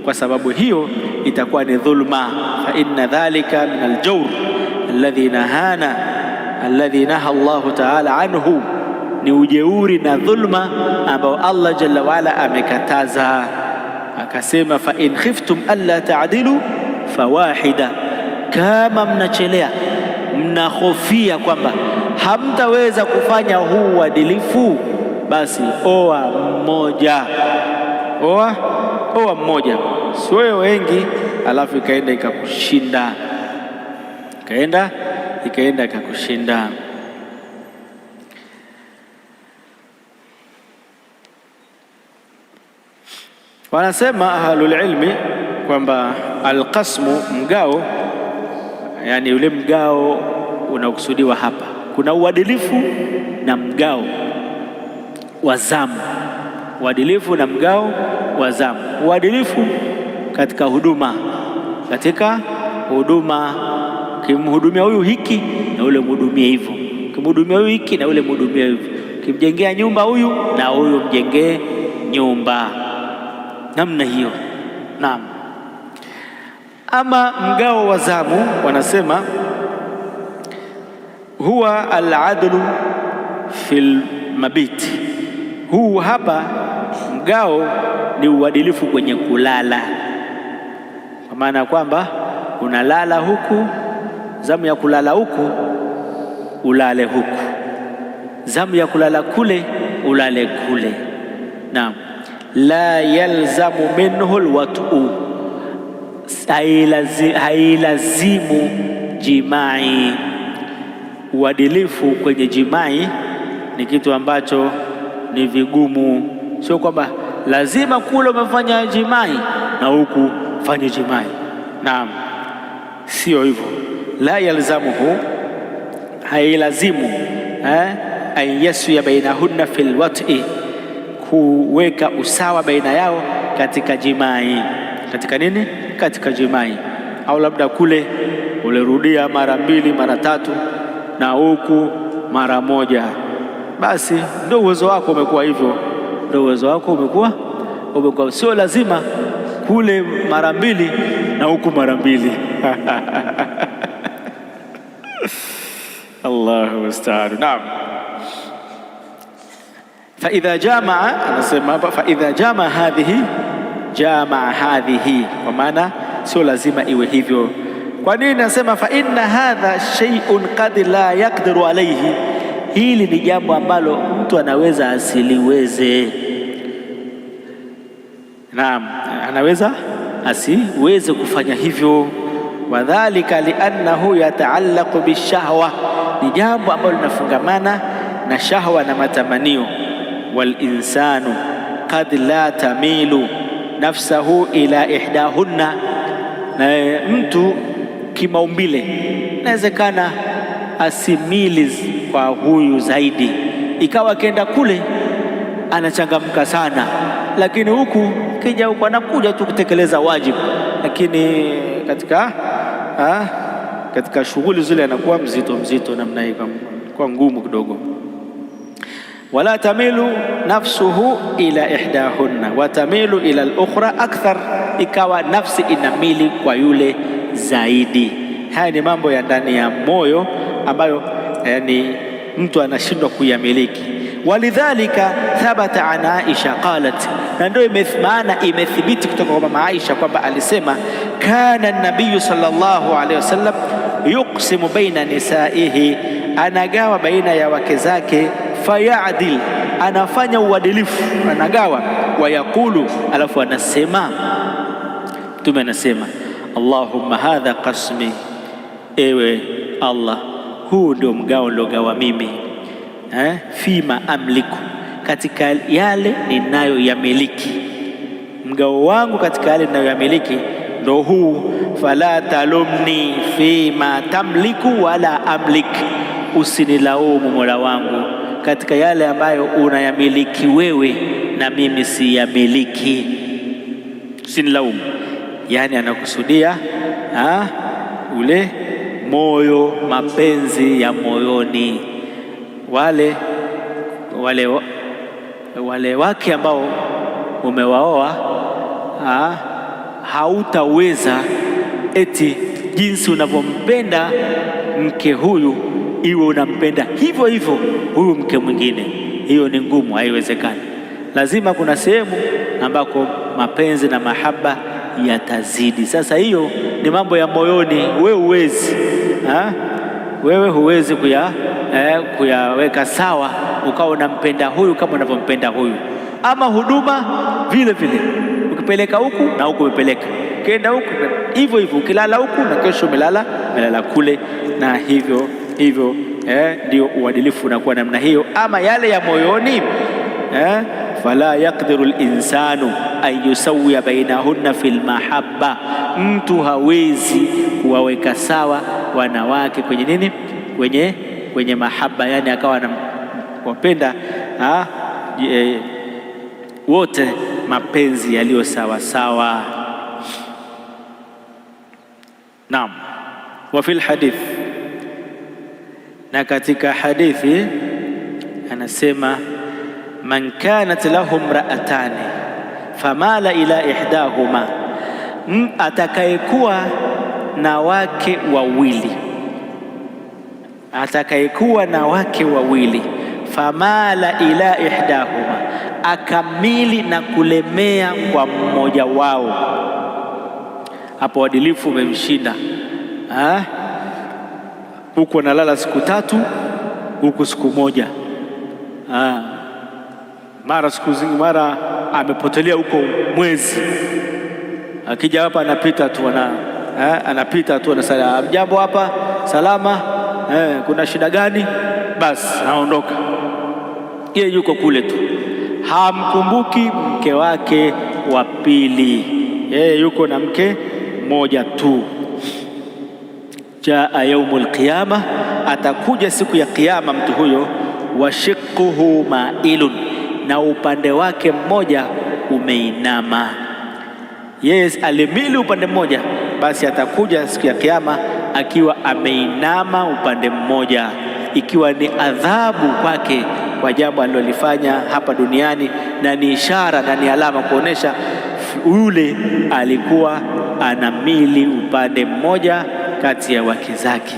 kwa sababu hiyo itakuwa ni dhulma. Fa inna dhalika min aljawr alladhi naha Allahu ta'ala anhu, ni ujeuri na dhulma ambao Allah jalla waala amekataza. Akasema fa in khiftum alla ta'dilu fawahida, kama mnachelea, mnahofia kwamba hamtaweza kufanya huu uadilifu, basi oa mmoja. Oa mmoja, sio wengi alafu ikaenda ikakushinda, ikaenda ikakushinda. Wanasema ahlul ilmi kwamba alqasmu, mgao, yani ule mgao unaokusudiwa hapa, kuna uadilifu na mgao wa zamu. Uadilifu na mgao wa zamu. Uadilifu katika huduma, ukimhudumia huyu hiki na ule mhudumie hivyo, ukimhudumia huyu hiki na ule mhudumie hivyo, ukimjengea nyumba huyu na huyu mjengee nyumba, namna hiyo. Naam. Ama mgao wa zamu, wanasema huwa al-adlu fil mabiti. Huu hapa mgao ni uadilifu kwenye kulala, kwa maana kwamba unalala huku, zamu ya kulala huku ulale huku, zamu ya kulala kule ulale kule. Naam, la yalzamu minhu alwat'u, hailazimu jimai. Uadilifu kwenye jimai ni kitu ambacho ni vigumu, sio kwamba lazima kule umefanya jimai na huku fanye jimai. Naam, sio hivyo. La yalzamuhu, hailazimu an yaswiya bainahunna fil wat'i, kuweka usawa baina yao katika jimai. Katika nini? Katika jimai. Au labda kule ulirudia mara 2 mara 3 na huku mara 1, basi ndio uwezo wako umekuwa hivyo, ndio uwezo wako umekuwa. Sio lazima kule mara 2 na huku mara 2. Allahu musta'an. Naam. Fa idha jamaa, anasema hapa fa idha jamaa hadhihi, kwa maana sio lazima iwe hivyo. Kwa nini nasema fa inna hadha shay'un qad la yaqdiru alayhi? Hili ni jambo ambalo mtu anaweza asiliweze. Naam, anaweza asiweze kufanya hivyo. Wadhalika liannahu yataallaqu bishahwa, ni jambo ambalo linafungamana na shahwa na matamanio. Wal insanu qad la tamilu nafsahu ila ihdahunna, na mtu kimaumbile inawezekana asimili kwa huyu zaidi, ikawa kenda kule anachangamka sana, lakini huku kija huku anakuja tu kutekeleza wajibu, lakini katika shughuli zile anakuwa mzito namna hii, kwa ngumu kidogo. Wala tamilu nafsuhu ila ihdahunna wa tamilu ila al-ukhra akthar, ikawa nafsi inamili kwa yule zaidi. Haya ni mambo ya ndani ya moyo ambayo yani mtu anashindwa kuyamiliki. Walidhalika thabata an Aisha qalat, na ndio maana imethibiti kutoka kwa mama Aisha kwamba alisema, kana an-nabiy sallallahu alayhi wasallam yuqsimu baina nisaihi, anagawa baina ya wake zake, fayadil, anafanya uadilifu, anagawa, wayaqulu, alafu anasema, Mtume anasema, Allahumma hadha qasmi, ewe Allah, huu ndio mgao niliogawa mimi, fima amliku, katika yale ninayoyamiliki, mgao wangu katika yale ninayoyamiliki ndo huu. Fala talumni fima tamliku wala amlik, usinilaumu Mola wangu katika yale ambayo unayamiliki wewe na mimi siyamiliki, usinilaumu. Yani anakusudia ule moyo, mapenzi ya moyoni, wale wake ambao umewaoa, hautaweza eti jinsi unavyompenda mke huyu iwe unampenda hivyo hivyo huyu mke mwingine. Hiyo ni ngumu, haiwezekani. Lazima kuna sehemu ambako mapenzi na mahaba yatazidi. Sasa hiyo ni mambo ya moyoni, wewe huwezi kuyaweka sawa ukawa unampenda huyu kama unavyompenda huyu. Ama huduma vile vile, ukipeleka huku na huku umepeleka, ukienda huku hivyo hivyo, ukilala huku na kesho umelala kule, na hivyo ndio uadilifu unakuwa namna hiyo. Ama yale ya moyoni, fala yaqdiru al-insanu an yusawiya bainahunna fil mahabba, mtu hawezi kuwaweka sawa wanawake kwenye nini, kwenye mahaba, yani akawa anawapenda wote mapenzi yaliyo sawa sawa. Naam. Wa fil hadith, na katika hadithi anasema, man kanat lahum ra'atani famala ila ihdahuma, atakayekuwa na wake wawili, famala ila ihdahuma, akamili na kulemea kwa mmoja wao, hapo uadilifu umemshinda. Huku analala siku 3, huku siku 1, mara siku zingi, mara amepotelea huko mwezi, akija hapa anapita tu anasema jambo hapa, salama, kuna shida gani? Basi anaondoka. Yeye yuko kule tu, hamkumbuki mke wake wa pili, yeye yuko na mke mmoja tu. Jaa yaumul qiyama, atakuja siku ya Kiyama mtu huyo, washiquhu mailun, na upande wake mmoja umeinama. Yes, alimili upande mmoja, basi atakuja siku ya Kiyama akiwa ameinama upande mmoja, ikiwa ni adhabu kwake kwa jambo alilolifanya hapa duniani, na ni ishara na ni alama kuonesha yule alikuwa anamili upande mmoja kati ya wake zake.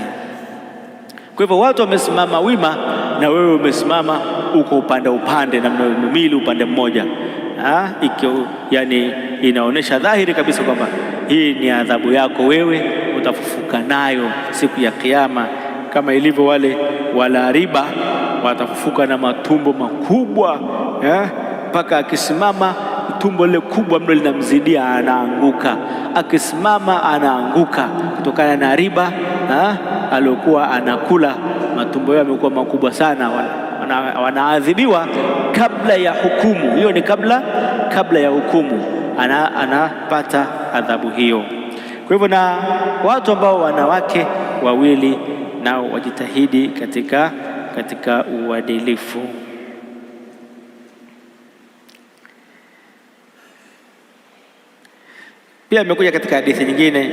Kwa hivyo watu wamesimama wima na wewe umesimama uko upande na umemili upande mmoja, yani inaonesha dhahiri kabisa kwamba hii ni adhabu yako, wewe utafufuka nayo siku ya Kiyama, kama ilivyo wale wala riba watafufuka na matumbo makubwa mpaka akisimama tumbo lile kubwa mno linamzidia, anaanguka. Akisimama anaanguka kutokana na riba aliokuwa anakula. Matumbo yao yamekuwa makubwa sana, wanaadhibiwa kabla ya hukumu. Hiyo ni kabla ya hukumu, anapata adhabu hiyo. Kwa hivyo, na watu ambao wanawake wawili nao wajitahidi katika uadilifu. Pia imekuja katika hadithi nyingine,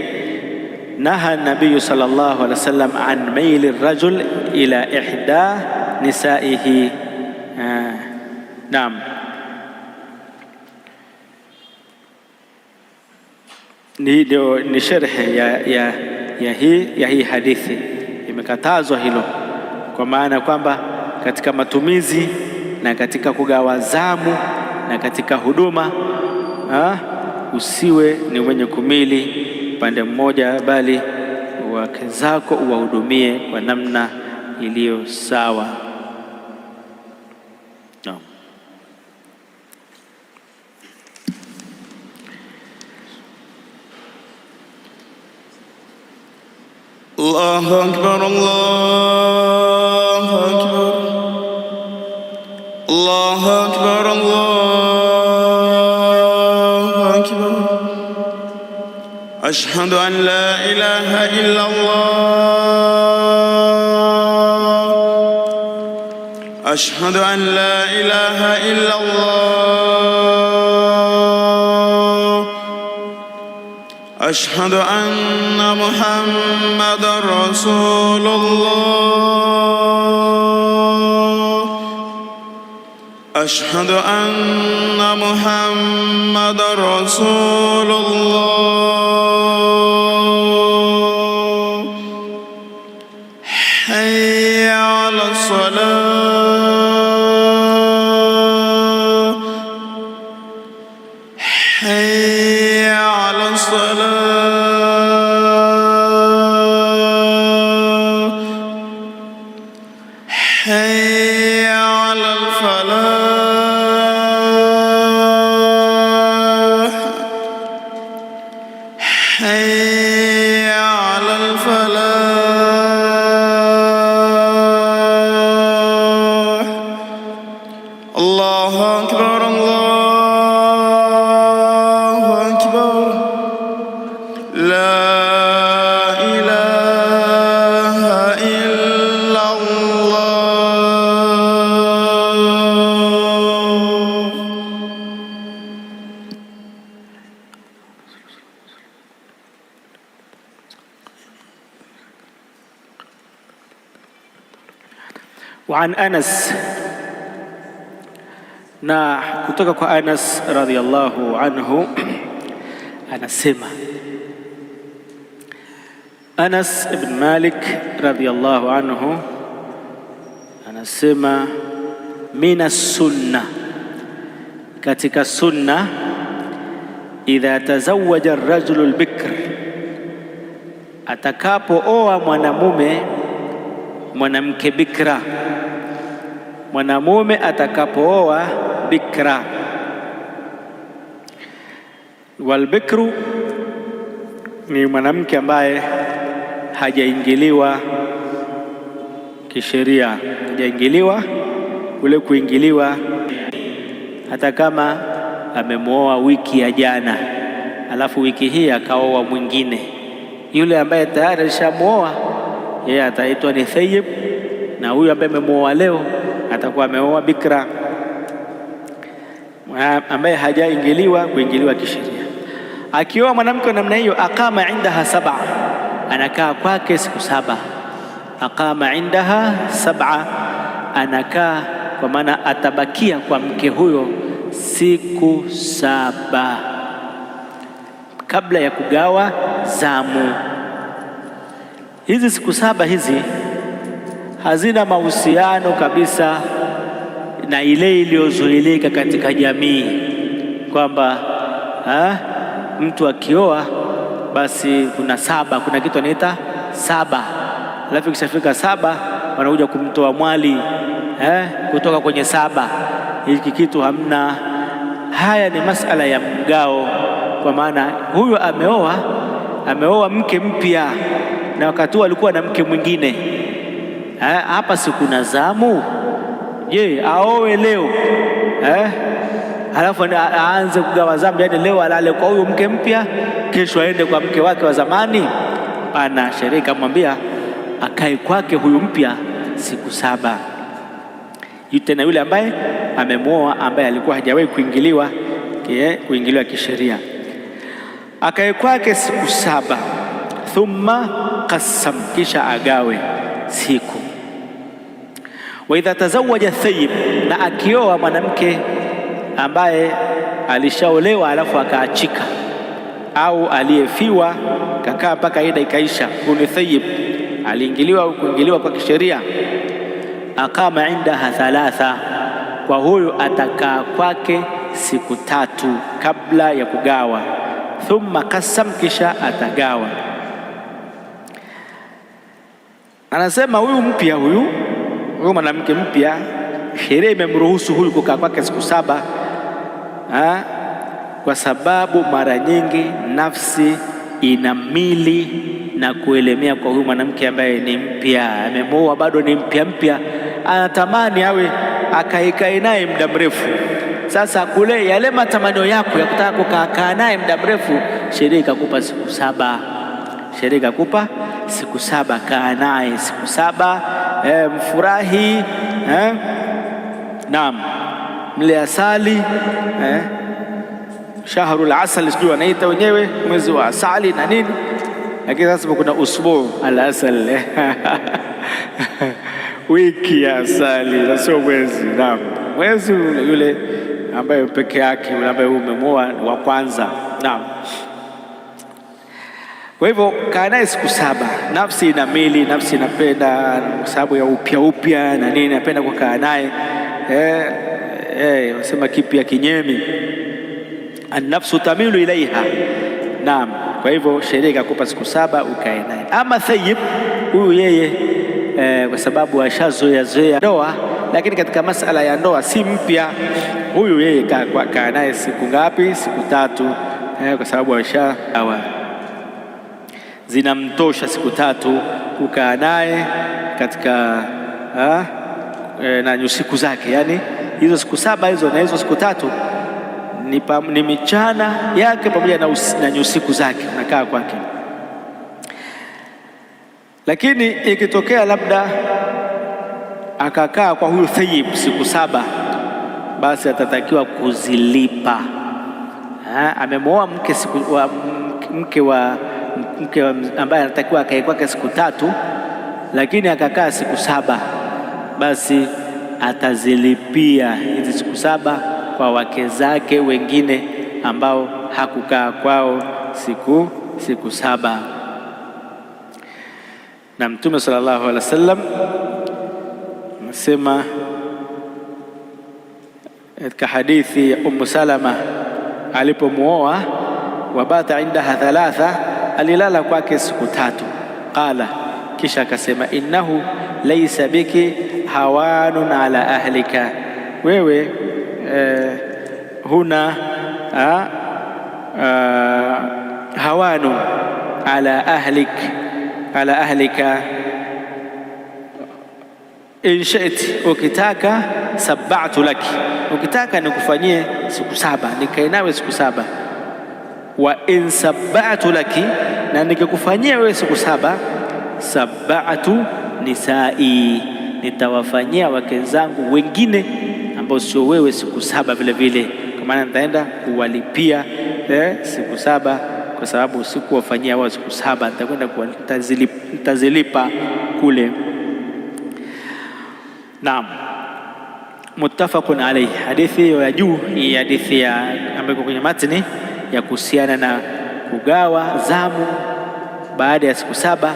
naha nabiyu sallallahu alaihi wasallam an maili rajul ila ihda nisaihi. Naam, ni sharhi ya hii hadithi. Imekatazwa hilo, kwa maana kwamba katika matumizi na katika kugawa zamu na katika huduma usiwe ni mwenye kumili upande mmoja, bali wake zako uwahudumie kwa namna iliyo sawa. No. Allahu Akbar, Allahu Akbar, Allahu Akbar, Allahu Akbar. Ashhadu an la ilaha illa Allah, ashhadu an la ilaha illa Allah, ashhadu anna Muhammadan Rasulullah, ashhadu anna Muhammadan Rasulullah. Hayya ala salah, hayya ala salah, hayya ala al-falah, hayya ala al-falah. Allahu Akbar, Allahu Akbar. La ilaha illallah. Wa an Anas, na kutoka kwa Anas radhiyallahu anhu anasema, Anas ibn Malik radhiyallahu anhu anasema, mina sunna, katika sunna, idha tazawaja ar-rajulu al-bikr, atakapooa mwanamke bikra, mwanamume atakapooa bikra. Walbikru ni mwanamke ambaye hajaingiliwa kisheria, hajaingiliwa kule kuingiliwa, hata kama amemwoa wiki ya jana, alafu wiki hii akaoa mwingine, yule ambaye tayari alishamwoa yeye ataitwa ni thayyib, na huyu ambaye amemuoa leo atakuwa ameoa bikra ambaye hajaingiliwa kuingiliwa kisheria. Akioa mwanamke namna hiyo, aqama indaha 7, anakaa kwake siku 7. Aqama indaha 7, anakaa kwa maana atabakia kwa mke huyo siku 7 kabla ya kugawa zamu. Hizi siku 7 hizi hazina mahusiano kabisa na ile iliyozoeleka katika jamii kwamba mtu akioa basi kuna 7, kuna kitu anaita 7, alafu kishafika 7 wanakuja kumtoa mwali kutoka kwenye 7. Hiki kitu hamna. Haya ni masala ya mgao, kwa maana huyu ameoa mke mpya na wakati alikuwa na mke mwingine. Hapa si kuna zamu? Je, aoe leo halafu aanze kugawa zamu, yaani leo alale kwa huyu mke mpya, kesho aende kwa mke wake wa zamani? Pana sheria ikamwambia akae kwake huyu mpya siku 7. Tena yule ambaye amemwoa, ambaye alikuwa hajawahi kuingiliwa kisheria, akae kwake siku 7. Thumma qassam, kisha agawe siku. Wa idha tazawaja thayyib, na akioa mwanamke ambaye alishaolewa alafu akaachika, au aliyefiwa kakaa mpaka ida ikaisha, ni thayyib, aliingiliwa au kuingiliwa kwa kisheria. Aqama indaha 3, kwa huyu atakaa kwake siku 3 kabla ya kugawa. Thumma qassam, kisha atagawa. Anasema huyu mpya, huyu mwanamke mpya, sheria imemruhusu huyu kukaa kwake siku 7 kwa sababu mara nyingi nafsi ina mili na kuelemea kwa huyu mwanamke ambaye ni mpya, amemoa bado ni mpya, anatamani awe akaikae naye muda mrefu. Sasa kule yale matamanio yako ya kutaka kukaa naye muda mrefu, sheria ikakupa siku 7. Sheria ikakupa siku 7, kaa naye siku 7, mfurahi, naam, mle asali, shahrul asal, sijui wanaita wenyewe, mwezi wa asali na nini. Lakini sasa kuna usbu al-asal wiki ya asali, na sio mwezi. Naam, mwezi yule ambaye peke yake, yule ambaye umemwoa wa kwanza. Naam. Kwa hivyo kaa naye siku 7. Nafsi ina mili, nafsi inapenda kwa sababu ya upya na nini, napenda kukaa naye. Wasema kipya kinyemi, an-nafsu tamilu ilaiha. Naam. Kwa hivyo sheria ikakupa siku 7 ukae naye. Ama thayyib, huyu yeye kwa sababu ashazoea ndoa, lakini katika masala ya ndoa si mpya. Huyu yeye kaa naye siku ngapi? Siku 3, kwa sababu ashaoa, zinamtosha siku 3 kukaa naye katika na nyusiku zake. Yani hizo siku 7 hizo na hizo siku 3 ni michana yake pamoja na nyusiku zake, nakaa kwake. Lakini ikitokea labda akakaa kwa huyu thayyib siku 7, basi atatakiwa kuzilipa. Amemwoa mke ambaye anatakiwa akae kwake siku 3, lakini akakaa siku 7, basi atazilipia hizi siku 7 kwa wake zake wengine ambao hakukaa kwao siku 7. Na Mtume sallallahu alaihi wasallam anasema katika hadithi ya Salama alipomuoa, wabata indaha 3, alilala kwake siku 3. Qala, kisha akasema, innahu laysa biki hawanun ala ahlika, wewe huna hawanun ala ahlika, in shi'ti, ukitaka sab'atu laki, ukitaka nikufanyie siku 7, nikae nawe siku 7. Wa in sab'atu laki, na nikikufanyia wewe siku 7, sab'atu nisai, nitawafanyia wake zangu wengine ambao sio wewe siku 7 vile vile, kwa maana nitaenda kuwalipia siku 7, kwa sababu sikuwafanyia wao siku 7, nitakwenda nitazilipa kule. Naam, muttafaqun alayhi. Hadithi ya juu hii hadithi ambayo kwenye matni ya kuhusiana na kugawa zamu baada ya siku 7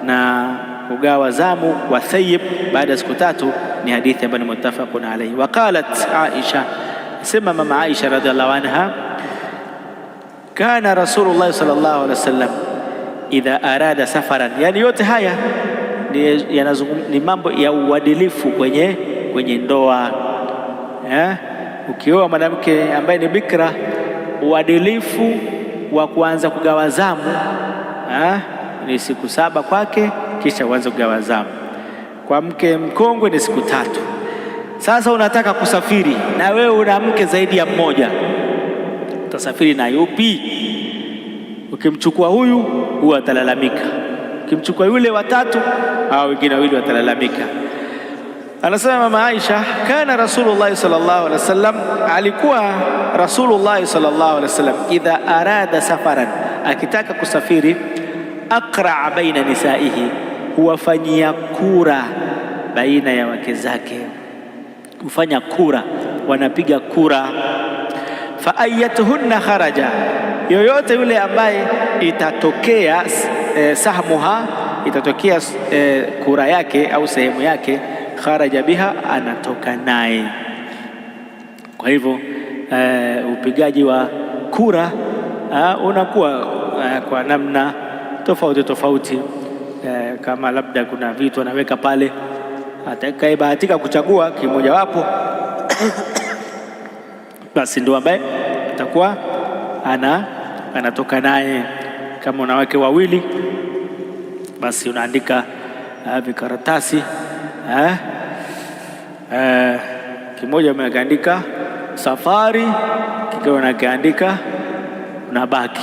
na kugawa zamu wa thayyib baada ya siku 3 ni hadithi ambayo ni muttafaqun alayhi. Waqalat Aisha, sema mama Aisha radhiallahu anha, kana Rasulullah sallallahu alaihi wasallam idha arada safaran. Yani yote haya ni mambo ya uadilifu kwenye ndoa. Ukioa mwanamke ambaye ni bikra, uadilifu wa kuanza kugawa zamu ni siku 7 kwake, kisha uanze kugawa zamu. Kwa mke mkongwe ni siku 3. Sasa unataka kusafiri na wewe una mke zaidi ya mmoja, utasafiri na yupi? Ukimchukua huyu huwa atalalamika, ukimchukua yule watatu au wengine wawili watalalamika. Anasema mama Aisha, kana Rasulullah sallallahu alaihi wasallam, alikuwa Rasulullah sallallahu alaihi wasallam idha arada safaran, akitaka kusafiri, aqra baina nisaihi, huwafanyia kura baina ya wake zake, hufanya kura, wanapiga kura. Fa ayatuhunna kharaja, yoyote yule ambaye itatokea sahmuha, itatokea kura yake au sehemu yake, kharaja biha, anatoka naye. Kwa hivyo upigaji wa kura unakuwa kwa namna tofauti tofauti. Kama labda kuna vitu anaweka pale, atakayebahatika kuchagua kimojawapo basi ndio ambaye atakuwa anatoka naye. Kama una wake wawili, basi unaandika vikaratasi, kimoja umeandika safari, kingine unaandika unabaki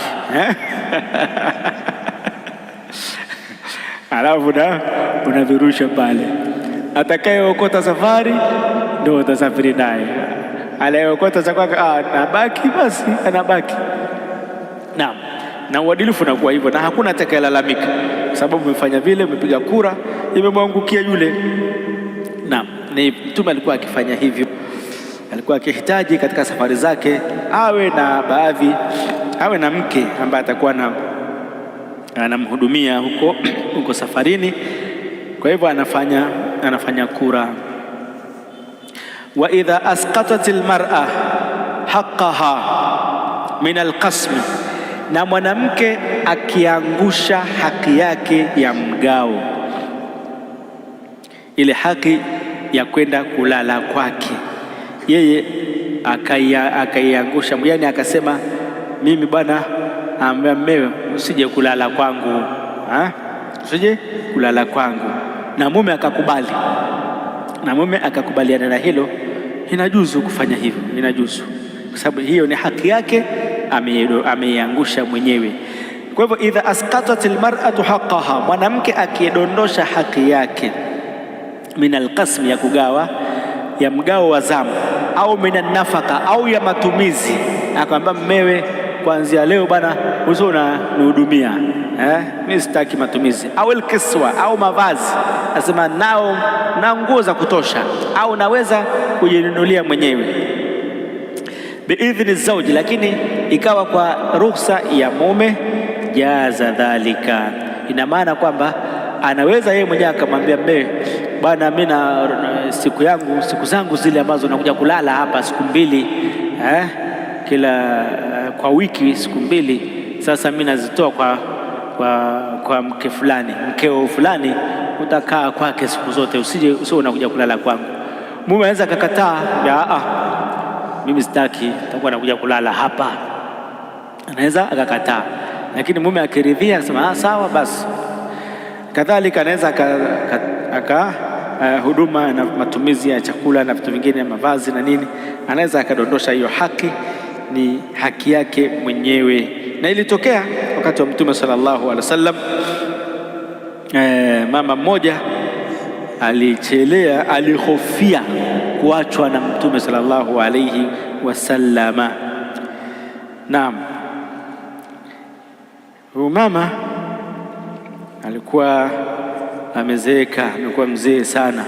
alafu unavirusha pale. Atakayeokota safari ndio utasafiri naye, anayeokota za kwake anabaki, basi anabaki. Naam, na uadilifu unakuwa hivyo, na hakuna atakayelalamika kwa sababu umefanya vile, umepiga kura, imemwangukia yule. Naam, ni Mtume alikuwa akifanya hivyo, alikuwa akihitaji katika safari zake awe na mke ambaye atakuwa anamhudumia huko safarini. Kwa hivyo anafanya kura. Wa idha asqatat almar'a haqqaha min alqasm, na mwanamke akiangusha haki yake ya mgao, ile haki ya kwenda kulala kwake, yeye akaiangusha, yani akasema, mimi bwana, mmewe usije kulala kwangu, usije kulala kwangu, na mume akakubali, na mume akakubaliana na hilo, inajuzu kufanya hivyo, inajuzu, kwa sababu hiyo ni haki yake, ameiangusha mwenyewe. Kwa hivyo idha asqatat almar'atu haqqaha, mwanamke akidondosha haki yake, min alqasm, ya kugawa, ya mgao wa zamu, au min nafaka, au ya matumizi, akamwambia mmewe, kuanzia leo bana usona nihudumia, mimi sitaki matumizi, au alkiswa, au mavazi, asema na nguo za kutosha, au naweza kujinunulia mwenyewe, biidhni zauji, lakini ikawa kwa ruhusa ya mume, jaza dhalika, ina maana kwamba anaweza yeye mwenyewe akamwambia mmewe, bwana, mimi na siku zangu zile ambazo nakuja kulala hapa siku 2 kila kwa wiki siku 2, sasa mimi nazitoa kwa mke fulani, mkeo fulani, utakaa kwake siku zote, usio unakuja kulala kwangu. Mume anaweza akakataa, mimi sitaki, nitakuwa nakuja kulala hapa, anaweza akakataa. Lakini mume akiridhia, akasema sawa basi. Kadhalika anaweza huduma na matumizi ya chakula na vitu vingine, mavazi na nini, anaweza akadondosha hiyo haki, ni haki yake mwenyewe. Na ilitokea wakati wa Mtume sallallahu alaihi wasallam, mama mmoja alihofia kuachwa na Mtume sallallahu alayhi wasallama. Naam, huyu mama alikuwa amezeeka, amekuwa mzee sana.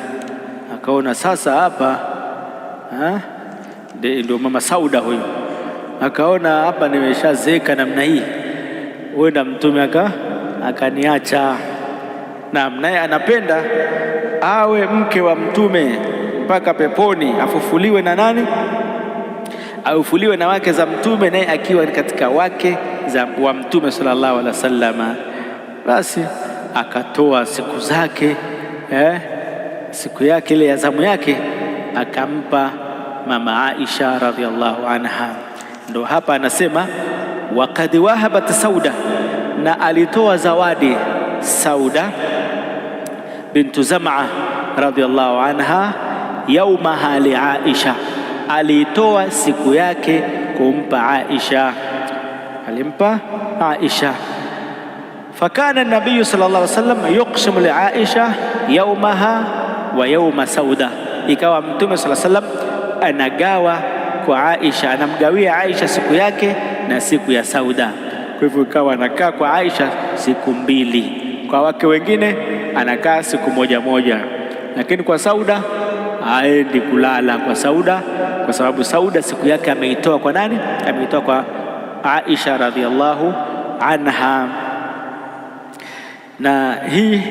Akaona sasa hapa ndio mama Sauda huyo, akaona hapa nimeshazeeka namna hii, huenda Mtume akaniacha. Naam, naye anapenda awe mke wa Mtume mpaka peponi, afufuliwe na nani? Afufuliwe na wake za Mtume, naye akiwa katika wake wa Mtume sallallahu alaihi wasallam. Basi akatoa siku zake, siku yake ile ya zamu yake akampa mama Aisha radhiallahu anha. Ndo hapa anasema waqad wahabat Sauda, na alitoa zawadi Sauda bintu Zam'a radhiallahu anha yaumaha li Aisha, alitoa siku yake kumpa Aisha, alimpa Aisha. Fakana nabiyu sallallahu alaihi wasallam yuqsimu li Aisha yaumaha wa yauma Sauda, ikawa Mtume sallallahu alaihi wasallam anagawa kwa Aisha, anamgawia Aisha siku yake na siku ya Sauda. Kwa hivyo ikawa anakaa kwa Aisha siku mbili, kwa wake wengine anakaa siku moja moja, lakini kwa Sauda haendi kulala kwa Sauda, kwa sababu Sauda siku yake ameitoa kwa nani? Ameitoa kwa Aisha radhiallahu anha. Na hii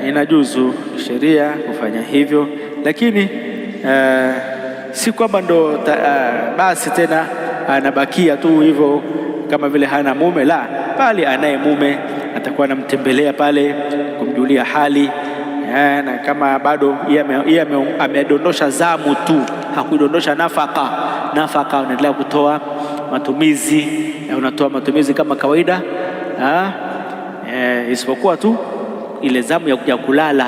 inajuzu sheria kufanya hivyo, lakini si kwamba ndo basi tena anabakia tu hivyo kama vile hana mume, la, bali anaye mume atakuwa anamtembelea pale kumjulia hali, na kama bado yeye amedondosha zamu tu, hakudondosha nafaka, unaendelea kutoa matumizi, unatoa matumizi kama kawaida, isipokuwa tu ile zamu ya kulala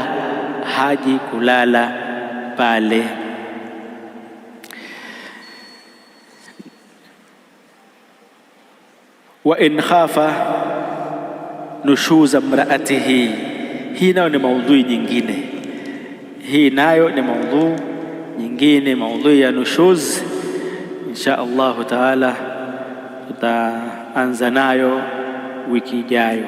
haji kulala pale. Wa in khafa nushuza mraatihi, hii nayo ni maudhui nyingine, maudhui ya nushuz. Insha Allahu taala tutaanza nayo wiki ijayo.